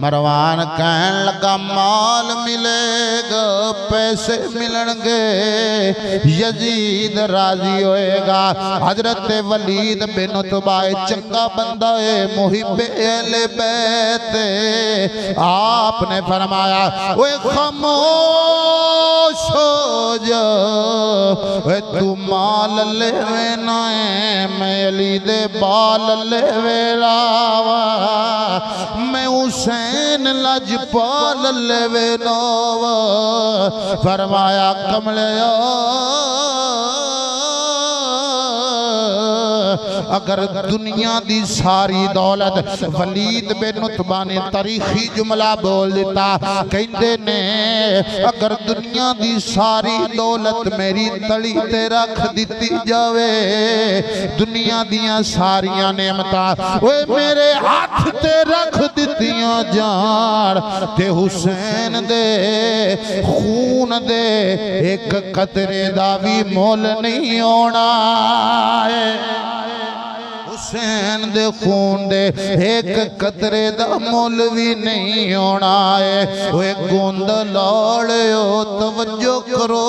मरवान कहन लगा माल मिलेगा पैसे मिलणगे यजीद राजी होएगा। हजरत वलीद बिन उतबा चंगा बंदा है मुहिब्बे अहले बैत। आपने फरमाया ओए खामोश हो जा तू माल लेवे ना मैं अली दे बाल लेवे लावा। मैं हुसैन लजपाल लेवे नवा। फरमाया कमलिया अगर दुनिया दी सारी दौलत वलीद बिन उतबा ने तारीखी जुमला बोल दिता कहते ने अगर दुनिया दी सारी दौलत मेरी तली ते रख दी जावे दुनिया दियां सारियां नेमतां ओए मेरे हाथ ते रख दित्तियां जान ते हुसैन दे खून दे एक कतरे दा भी मोल नहीं होना है। हुसैन दे खून दे एक कतरे दा मुल भी नहीं होना है। ओए गोंद लाड़ियो तवज्जो करो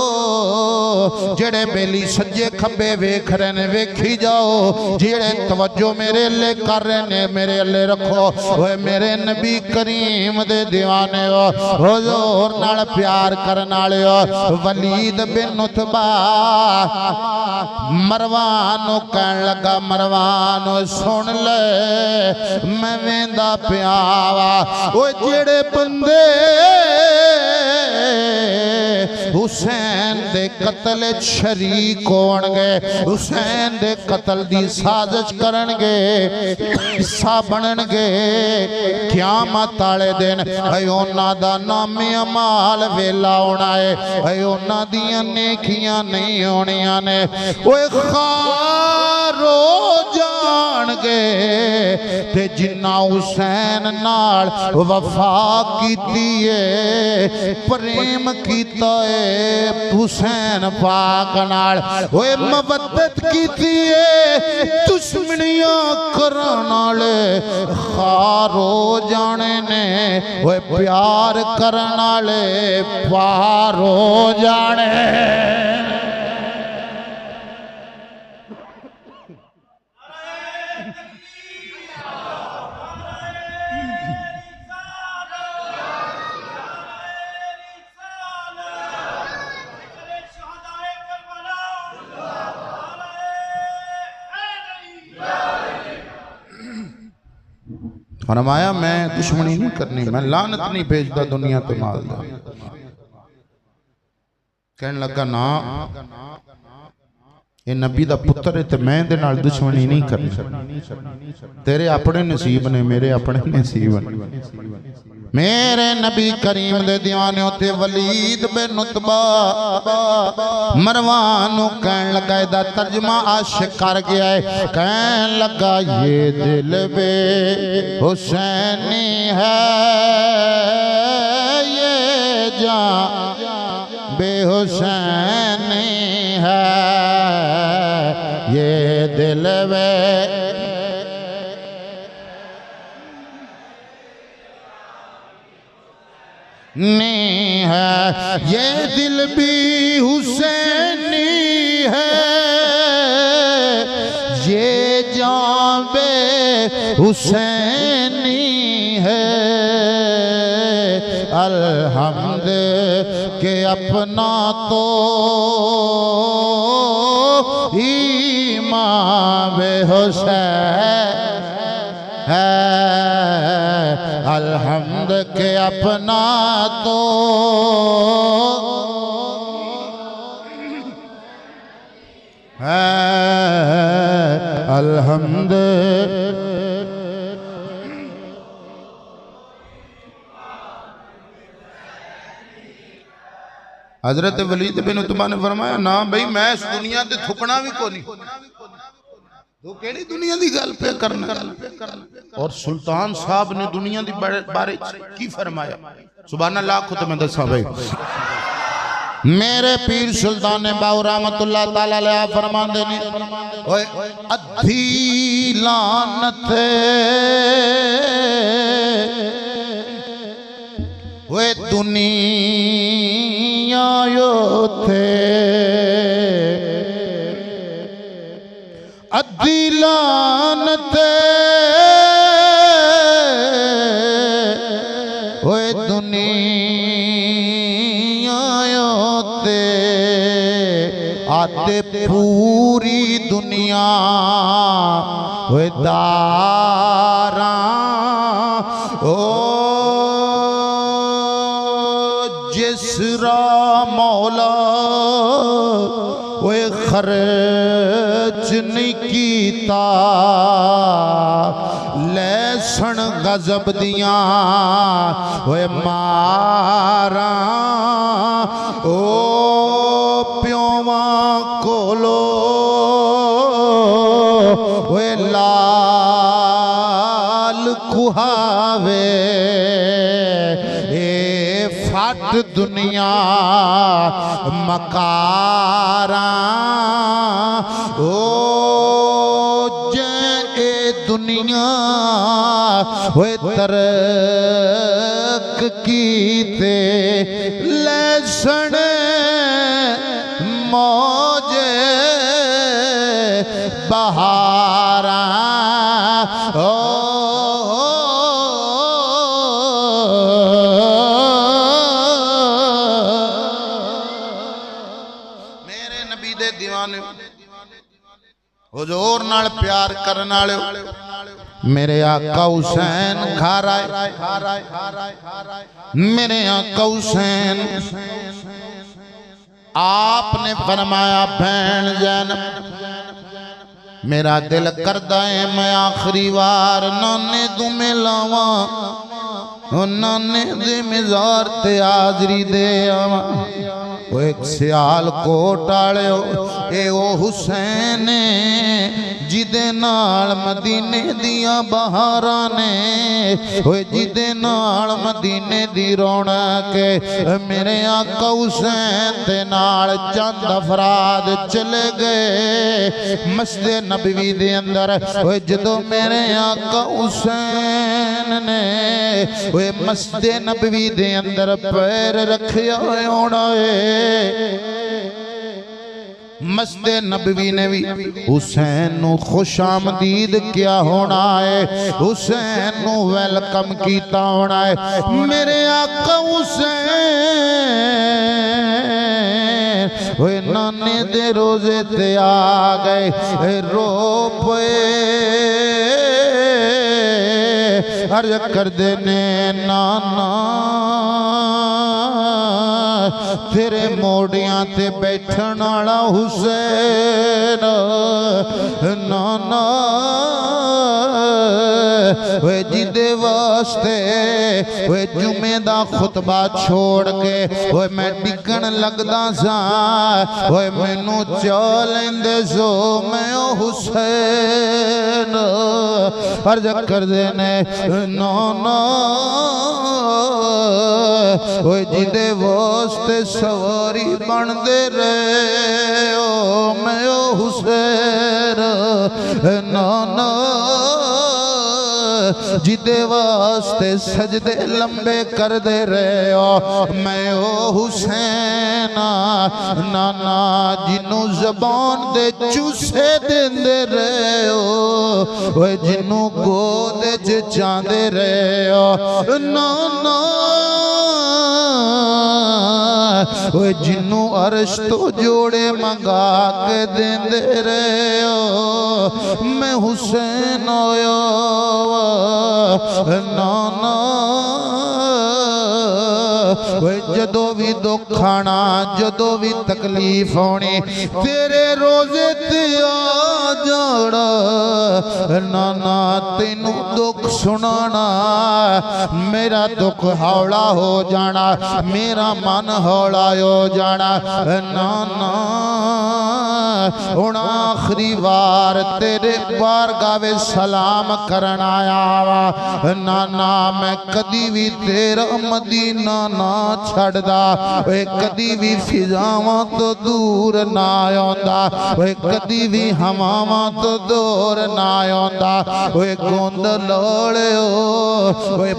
जेड़े बेली सज्जे खब्बे वेख रहे ने वेखी जाओ जेड़े तवज्जो मेरे ले कर रहे ने मेरे ले रखो। ओए मेरे नबी करीम दे दीवाने हो हुजूर नाल प्यार करन वाले हो। वलीद बिन उतबा मरवान कहन लगा मरवान सुन ले मैं वेंदा प्यावा ओ जेड़े बंदे हुसैन दे कत्ल शरीक होणगे हुसैन दे कत्ल दी साजिश करनगे हिस्सा बनणगे क़यामत वाले दिन उन्हां दा नामे अमाल वेला होना है उन्हां दियां नेकियां नहीं होनियां ने। ओए खारो जाणगे ते जिन्ना हुसैन नाल वफा कीती है प्रेम कीता है हुसैन पाक नाल ओए मवद्दत कीती है दुश्मनियां करन वाले खारो जाने ने ओए प्यार करन वाले पार हो जाने। फरमाया मैं दुश्मनी नहीं करनी, मैं लानत नहीं भेजता दुनिया ते माल दा। कहने लगा ना ये नबी दा पुत्र है ते मैं दे नाल दुश्मनी नहीं करनी, तेरे अपने नसीब ने मेरे अपने नसीब ने। मेरे नबी करीम दे दीवाने होते वलीद बिन उतबा मरवान कहन लगा, इहदा तर्जमा आशिक कर गया है। कहन लगा ये दिल बे हुसैनी है, ये जान बेहुसैनी है, ये दिल बे नी है, ये दिल भी हुसैनी है, ये जान बे हुसैनी है। अलहम्द के अपना तो इमाम हुसैन है, अलहम्द के अपना तो है, अलहम्द हजरत वलीद बिन उतबा ने फरमाया ना भाई मैं इस दुनिया ते थुकना भी को नहीं, तू केड़ी दुनिया दी गल पे करना। और सुल्तान साहब ने दुनिया दी बारे की फरमाया, सुभान अल्लाह खुद में दसा भाई। मेरे पीर सुल्तान बाऊ रहमतुल्लाह ताला अलैह फरमांदे ने, ओए अद्धी लानत ओए दुनिया यो थे, अद्धी लानत ओए दुनिया यो ते, आते पूरी दुनिया ओए दारा ओ जिसरा मौला ओए खर्च नहीं कीता, लैसन गजब दिया ओए मारा ओ प्योवा कोलो ओए लाल कुहावे, फट दुनिया मकारा ओ जे दुनिया होए तरक कीते, लैसन मौजे बहारा ओ हुजूर नाल प्यार करन वाले मेरे आका हुसैन घर आए, मेरे आका हुसैन आपने फरमाया भैन जैनब मेरा दिल करदा है मैं आखिरी बार नाने तू मिलावा, नाने दे मज़ार ते हाज़री दे आवा। वो एक सियाल कोट आले ए ओ हुसैन जिदे नाल मदीने दिया बहारा ने, जिदे नाल मदीने दी रौनक मेरे आका हुसैन दे नाल चंद अफराद चले गए मस्जिद नबवी दे अंदर। जदों मेरे आका हुसैन ने मस्जिद नबवी दे अंदर पैर रखिया होना है, मस्जिद नबवी ने भी हुसैन नू खुश आमदीद क्या होना है, हुसैन नू वेलकम किया होना है। मेरे आका हुसैन नाने दे रोजे ते आ गए रो पे अर्ज कर देने नाना तेरे मोड़ियां ते बैठन वाला हुसैन नाना वे जिदे वास्ते वे जुमे दा खुतबा छोड़ के वे मैं डिगन लगदा सा वे मैनू चा लेंदे सो मैं ओ हुसैन अर्ज कर देने नाना वे जिदे वास्ते सवारी बनदे रहे ओ मैं ओ हुसैन नाना जिदे वास्ते सजदे लंबे कर दे रहे हो मैं ओ हुसैन नाना जिन्नू जबान दे चूसे देंदे रहे हो जिन्नू गोद च चांदे रहे हो नाना जिन्नू अर्श तो जोड़े मंगा के देंदे रहे हो मैं हुसैन आया नाना जदों भी दुख आना जदों भी तकलीफ होनी तेरे रोजे ते आ जाना नाना तेनू दुख सुनाना मेरा दुख हौला हो जाना मेरा मन हौला हो जाना नाना हुण आखिरी वार तेरे बारगाह में सलाम करन आया वा नाना मैं कदी भी तेरा मदीना ना छड़दा कदी भी फिजावां तो दूर ना आंदा कदी भी हवावां तो दूर ना आंदा गोंद लोड़ियो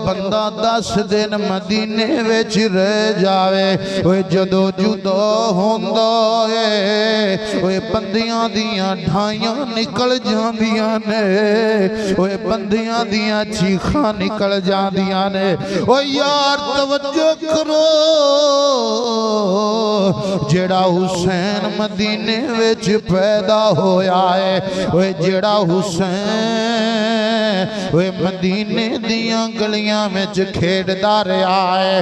बंदा 10 दिन मदीने विच रह जावे जदों जुदा होंदा है बंदियां दियां ढाइयां निकल जांदियां ने बंदियां दियां चीखां निकल जांदियां ने ओ यार तवज्जो करो जेड़ा हुसैन मदीने विच पैदा होया है जेड़ा हुसैन मदीने दियां गलियां विच खेडदा रहा है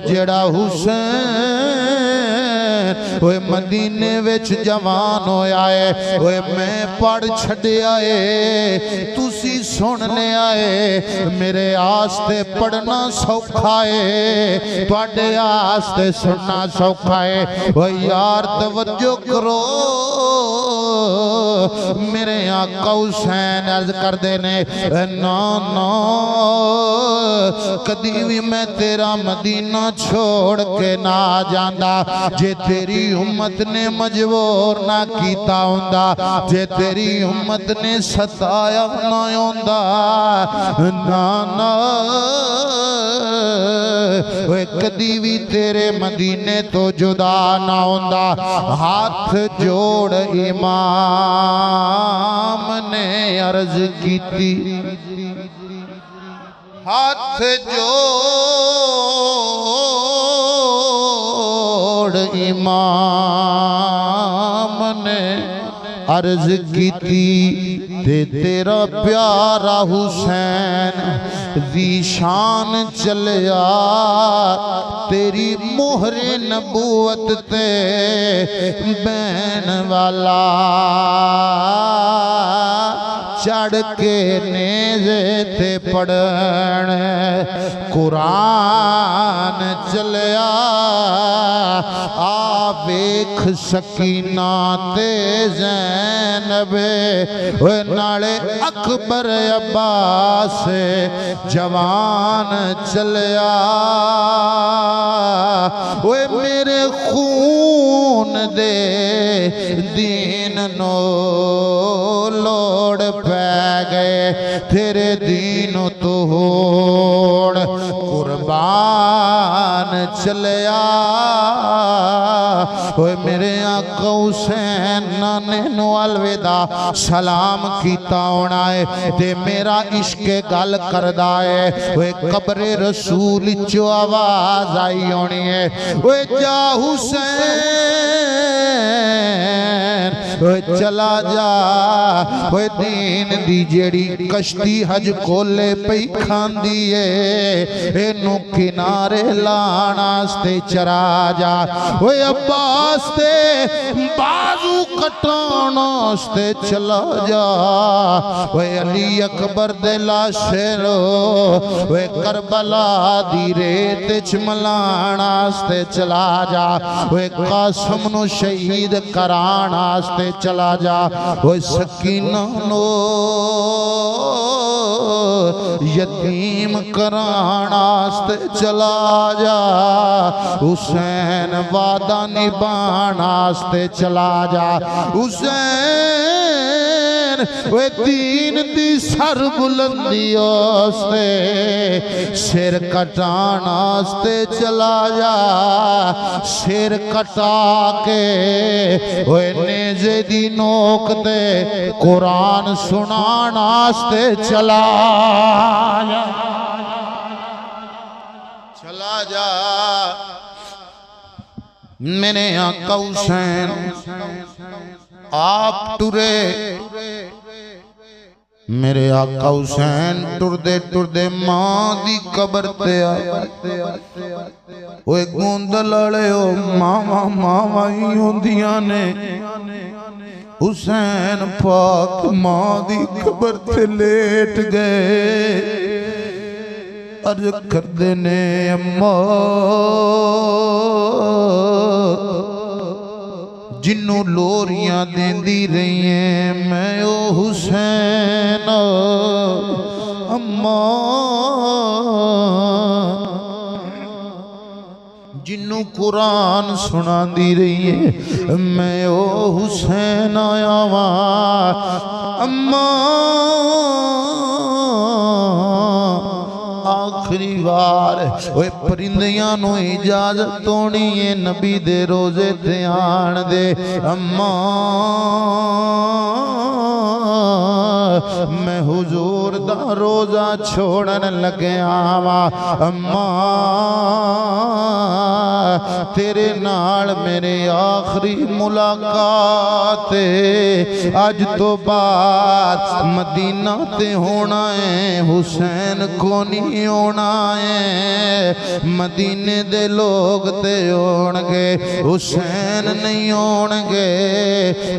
जेड़ा हुसैन मदीने विच जवान होया है मैं पढ़ छड़िया है तुसी सुन लिया है मेरे आस्ते पढ़ना सौखा है तुहाडे आस्ते सुनना सौखा है यार तवज्जो करो मेरे आका हुसैन अर्ज करदे ने ना कदी भी मैं तेरा मदीना छोड़ के ना जांदा जे तेरी उम्मत ने मजबूर ना कीता हुंदा जे तेरी उम्मत ने सताया ना हुंदा ना कदी भी तेरे मदीने तो जुदा ना हुंदा हाथ जोड़ इमाम ने अर्ज कीती हाथ जोड़ इमाम ने अर्ज कीती ते तेरा प्यारा हुसैन दी शान चलिया तेरी मोहरे नबूवत ते बैन वाला चढ़ के नेज़े ते पढ़न कुरान चलिया आ वेख सकीना ते ज़ैनब नाले अकबर अब्बास जवान चलिया ओए मेरे खून दे दीन नो लोड़ पै गए तेरे दीन तो होड़ कुर्बान चलिया ओए मेरे आका हुसैन नाने नु अलविदा सलाम कीता होना है ते मेरा इश्क गल करदा है ओए कब्रे रसूल चो आवाज आई होनी है ओए जा हुसैन ओए चला जा ओए दीन दी जेड़ी कश्ती हज कोले पई खांदी है एनू किनारे लाण वास्ते चरा जा ओए अब्बास ते बाजू कटाण वास्ते चला जा ओए अली अकबर दे लाशे लो ओए करबला दी रेत च मलाण वास्ते चला जा ओए कासिम नु शहीद कराण वास्ते चला जा ओए सकीना नो यतीम कराण वास्ते चला जा हुसैन वादा निभाण वास्ते चला जा हुसैन वे दीन दी सर बुलंदी वास्ते सिर कटाण वास्ते चला जा सिर कटा के ओए नेज़े दी नोक ते कुरान सुनाण वास्ते चला जा चला जा मेरे आका हुसैन आप टुरे मेरे आका हुसैन टुरदे टुरदे मां दी कबर ते आए ओए गोंदल वाले ओ मावा मावा ही होंदियां ने हुसैन पाक मां दी कबर ते लेट गए अर्ज करदे ने अम्मा जिन्नू लोरियां देंदी रही है मैं ओ हुसैन अम्मा जिन्नू कुरान सुनांदी रही है मैं ओ हुसैन आया वा अम्मा आखिरी बार ओए परिंदियां नु इजाजत होनी है नबी दे रोजे ते आण दे अम्मा मैं हुजूर दा रोजा छोड़न लग्या वा अम्मा तेरे नाल मेरे आखिरी मुलाकात अज तो बाद मदीना ते होना है हुसैन को नहीं होना है मदीने दे लोग ते होणगे हुसैन नहीं होणगे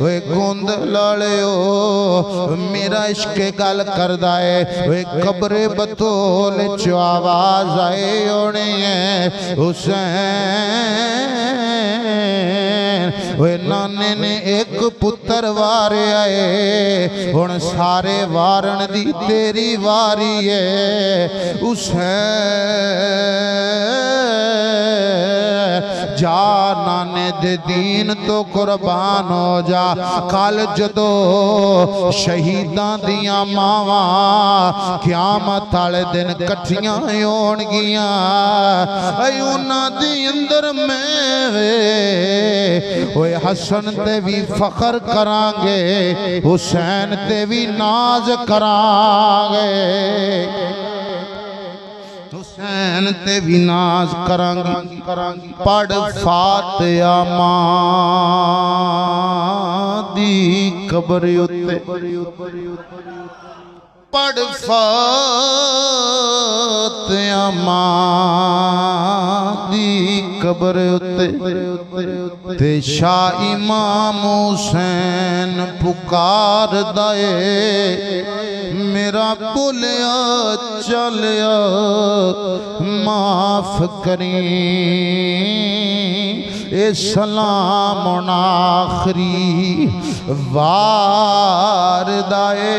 ओए गोंदल वालेओ मेरा इश्क गल करदा है ओए कब्रे बतौल च आवाज आए होने है हुसैन ओए नाने ने एक पुत्र वारे आए हुण सारे वारण दी तेरी वारी है जा नाने दे दीन तो कुर्बान हो जा कल जदो शहीदां दियां मावां क़यामत वाले दिन कट्ठियां होणगियां उन्हां दे अंदर मैं ओए हसन ते भी फखर करांगे हुसैन ते भी नाज करांगे हुसैन ते भी नाज करांगी पढ़ फातिहा मां दी कबर उत्ते पढ़ फातिहा मां दी कबर उत्ते ते शाह इमाम हुसैन पुकार दाए मेरा बोलिया चलिया माफ करी ए सलाम आखरी वार दाए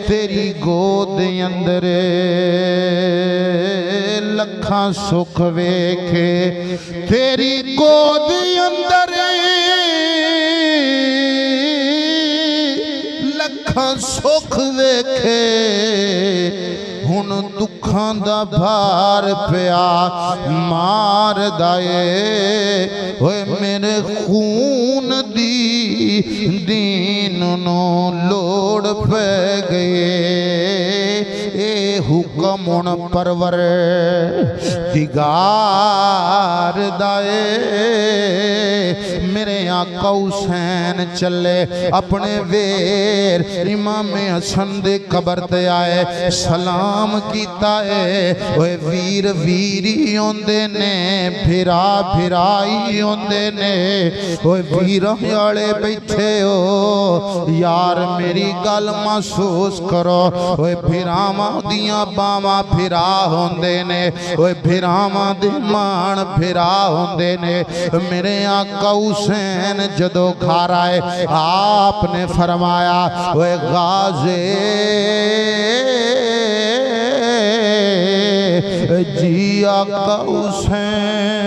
तेरी गोद अंदर लखा सुख वेखे तेरी गोद अंदर लखा सुख वेखे हुन दुखां दा भार पिया मार दाए होए मेरे खून दी दीन नो लोड़ पै गए ए हुक्म हुण परवर दिगार दाए मेरे आका हुसैन चले अपने वेर इमाम हसन दे कबर ते आए सलाम कीता है ओए वीर वीरी होंदे ने फिरा फिराई होंदे ने ओए वीरां वाले बैठे हो यार मेरी गल महसूस करो ओए फिरावां दियां बावां फिरा होंदे ने ओए फिरावां दे मान फिरा होंदे ने मेरे आका हुसैन जदों घर आए आपने फरमाया ओए गाज़े जी आका हुसैन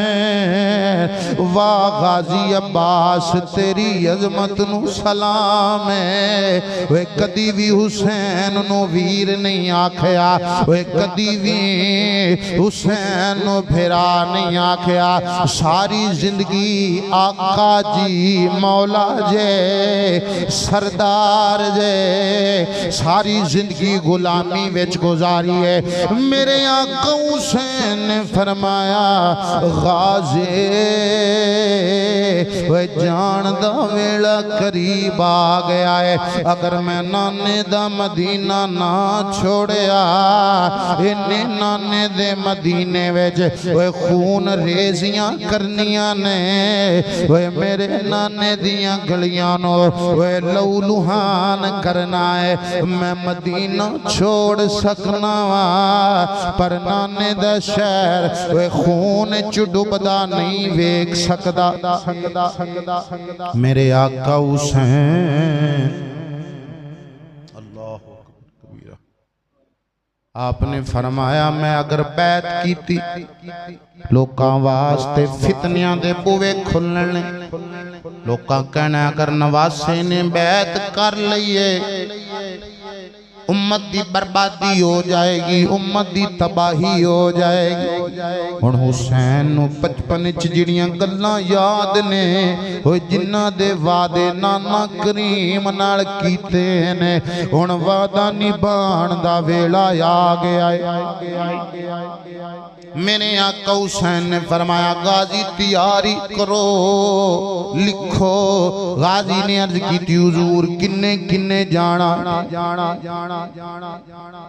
वाह गाजी अब्बास तेरी अजमत नू सलाम है वे कदी भी हुसैन नु वीर नहीं आखया वे कदी भी हुसैन नु फिरा नहीं आखया सारी जिंदगी आका जी मौला जे सरदार जे सारी जिंदगी गुलामी विच गुजारी है मेरे आका हुसैन ने फरमाया गाज़े वे जान दा वेला करीब आ गया है अगर मैं नाने दा मदीना ना छोड़िया इन्ने नाने दे मदीने विच वे खून रेजियां करनियां ने वे मेरे नाने दियां गलियां नो वे लहू लुहान करना है मैं मदीना छोड़ सकना वा पर नाने दा शहर वे खून च डुबदा नहीं वेख सकदा मेरे आका हुसैन अल्लाह कबीरा आपने फरमाया मैं अगर बैत कीती लोकां वास्ते फितनियां दे बुवे खुलने लोकां कहना अगर नवासे ने बैत कर लईए उम्मत दी बर्बादी हो जाएगी उम्मत दी तबाही हो जाएगी हुण हुसैन नूं बचपन च जिहड़ियां गल्लां याद ने ओए जिन्हां दे वादे नाना करीम नाल कीते ने हुण वादा निभाण दा वेला आ गया है मेरे आका हुसैन ने फरमाया गाजी तैयारी करो लिखो गाजी ने अर्ज की हुजूर किन्ने किन्ने जाना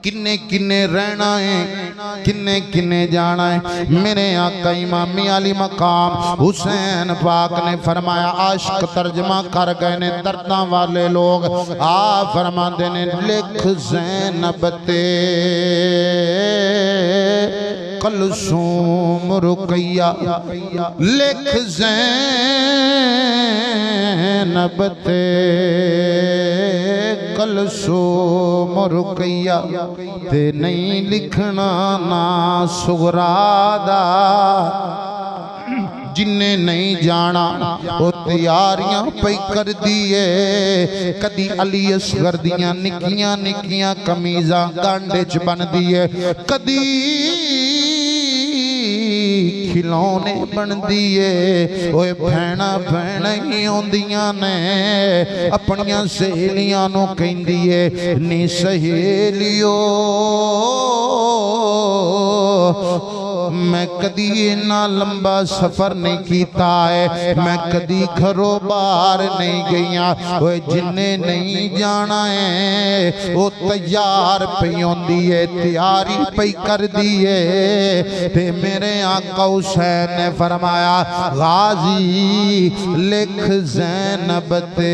किन्ने किन्ने रहना है किन्ने किन्ने जाना है मेरे आका इमामी अली मकाम हुसैन पाक ने फरमाया आशिक तर्जमा कर गए ने दर्दां वाले लोग आ फरमाते ने लिख ज़ैनब ते कलसूम रुकैया लिख ज़ैनब ते कलसूम रुकैया ते नहीं लिखना ना सुगरादा जिन्ने नहीं जाना वो तैयारियां पई कर दिए कदी अली असगर दियां निक्कियां निक्कियां कमीज़ां गांडे च बन दिए कदी खिलौने बन दिए ओए भैणा भैण ही होंदियां ने अपनियां सहेलियां नूं कहंदी है नी सहेलियो मैं कदी इन्ना लंबा सफर नहीं किया है मैं कदी घरों बाहर नहीं गईया ओए जिन्ने नहीं जाना है वो तैयार पई होंदी है तैयारी पई कर दी है ते मेरे आका हुसैन ने फरमाया गाजी लिख ज़ैनब ते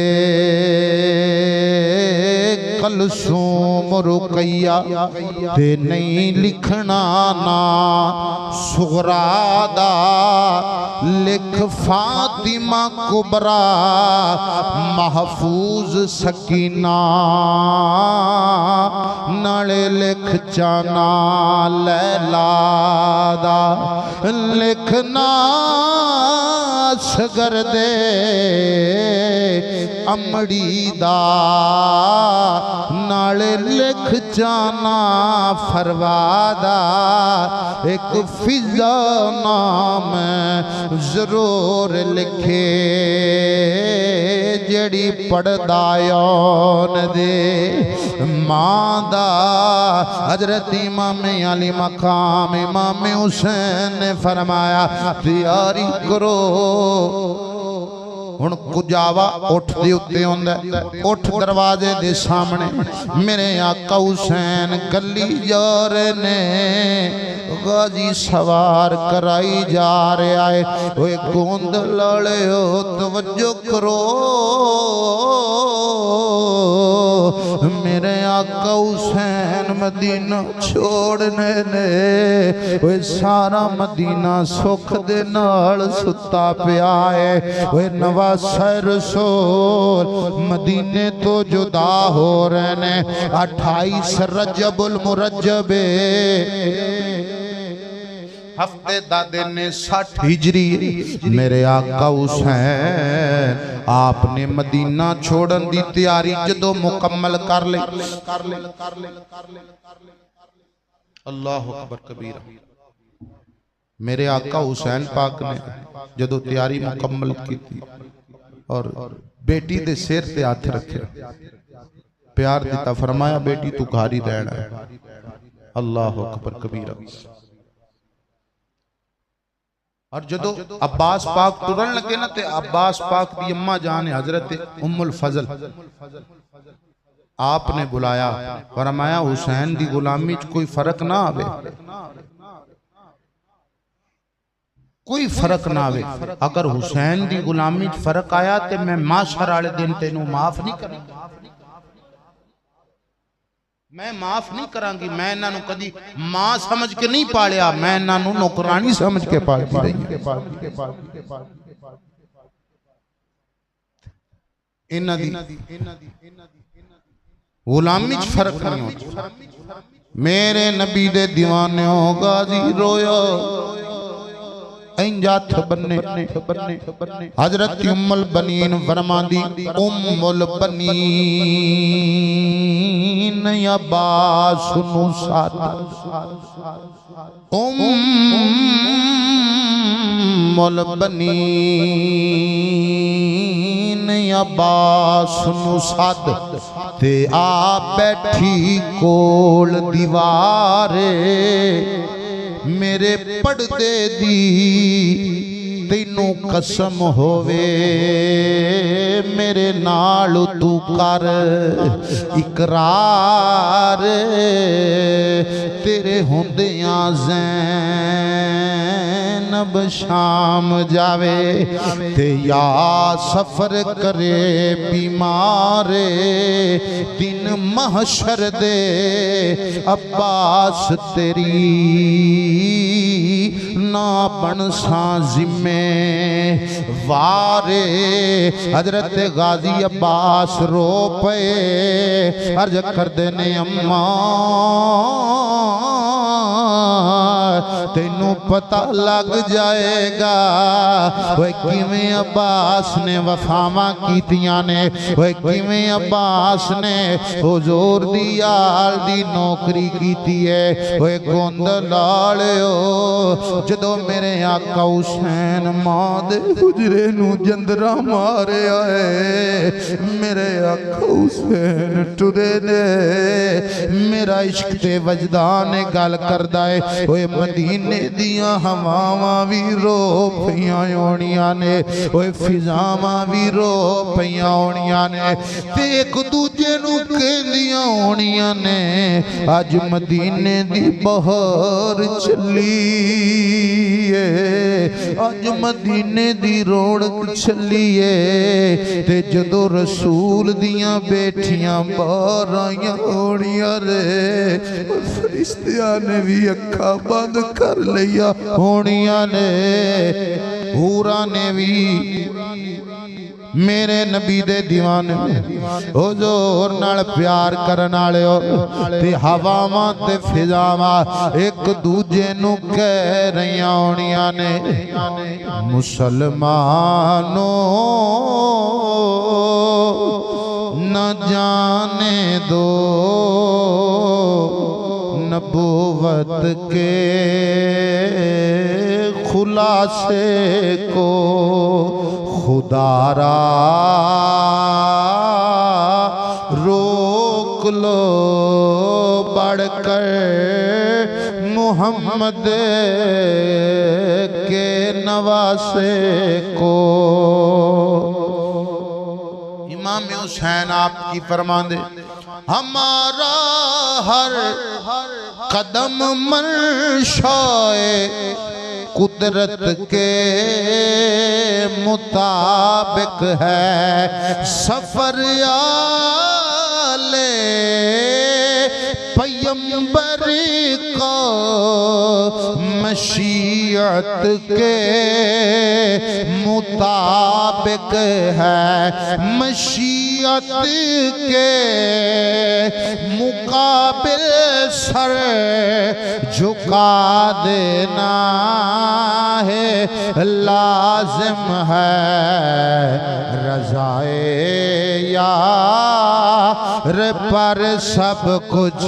कलसूम रुकैया ते नहीं लिखना ना सुगरादा लिख फातिमा कुबरा महफूज सकीना नाले लिख जाना लैलादा लिखना सगर दे अमड़ी दा नाले लिख जाना फरवादा एक फिजा नाम जरूर लिखे जेड़ी पढ़दा यौन दे मां दा हजरत इमाम अली मकाम इमाम हुसैन ने फरमाया तैयारी करो। हुण कुजावा उठ दे उत्ते हुंदा उठ दरवाजे दे सामने मेरे आका हुसैन गली जा रहे ने गाजी सवार कराई जा रहा है। ओए गोंद लालियो तवज्जो करो मेरे आका हुसैन मदीना छोड़ने ने ओए सारा मदीना सुख दे नाल सुता पिया है। ओए नवासा रसूल मदीने तो जुदा हो रहे ने 28 रजबुल मुरज्जबे हफ्ते दा दिन ने 60 हिजरी मेरे आका हुसैन आपने मदीना छोड़न दी तैयारी जदों मुकम्मल कर ली। अल्लाह अकबर कबीरा। मेरे आका हुसैन पाक ने जदों तैयारी मुकम्मल की और बेटी दे सिर ते हाथ रखे प्यार दिता फरमाया बेटी तू घर ही रहना है। अल्लाह अकबर कबीरा। और जदों अब्बास पाक तुरन लगे ना ते अब्बास पाक दी अम्मा जान हजरत उम्मुल फजल आपने बुलाया फरमाया हुसैन दी गुलामी च कोई फर्क ना आवे कोई फर्क ना आवे। अगर हुसैन दी गुलामी च फर्क आया ते मैं माशर वाले दिन तेनू माफ नहीं करूंगा मैं माफ नहीं करांगी। मैं इन्हां नू कदी मां समझ के नहीं पालिया मैं इन्हां नू नौकरानी समझ के पालती रही। इन्हां दी गुलामी च फर्क नहीं होता। मेरे नबी दे दीवाने गाजी रोया इंजाथ बन्ने हजरत उम्मुल बनीन फरमांदी उम्मुल बनीन अब्बास नु साथ उम्मुल बनीन अब्बास नु साथ ते आ बैठी कोल दीवारे मेरे पढ़दे दी तेनू कसम होवे मेरे नाल तू कर इकरार तेरे होंदियां ज़ैनब शाम जावे ते या सफर करे बीमारे दिन महशर दे अब्बास तेरी ना बन सा जिम्मे वारे। हजरत गाजी अब्बास रो पे अर्ज कर देने अम्मा तेनू पता लग जाएगा ओए किवें अब्बास ने वफावां कीतियां ने ओए किवें अब्बास ने हुजूर दी आल दी नौकरी कीती है। ओए गोंद लालियो जदों मेरे आका हुसैन मां दे हुजरे नू जंदरा मारिया है मेरे आका हुसैन टुरे ने मेरा इश्क ते वजदान गल करदा है। ओए मदीने दियां हवावां भी रो पईयां होणियां ने ओए फिजावां भी रो पईयां होणियां ने ते एक दूजे नू कहंदियां होणियां ने अज मदीने दी बहार चली अज मदीने दी रौनक चली ते जदों रसूल दियां बेटियां बाहर आईयां होणियां रे फरिश्तियां ने भी अखा बंद कर लिया होणियां ने हूरां ने भी मेरे नबी दे दीवाने हुजूर नाल प्यार करन वालिओ ते हवावां ते फिजावां एक दूजे नू कह रहियां होणियां ने मुसलमानों न जाने दो नबूवत के खुलासे को खुदारा मुगलो बढ़कर मोहम्मद के नवासे को। इमाम हुसैन आपकी फरमांदे हमारा हर कदम मंशाए कुदरत के मुताबिक है। सफर आले पैगंबर को मशीयत के मुताबिक है। मशीयत के मुकाबिल सर झुका देना है लाजिम है। रज़ाए यार पर सब कुछ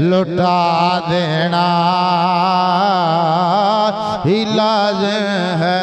लुटा देना ही लाजिम है।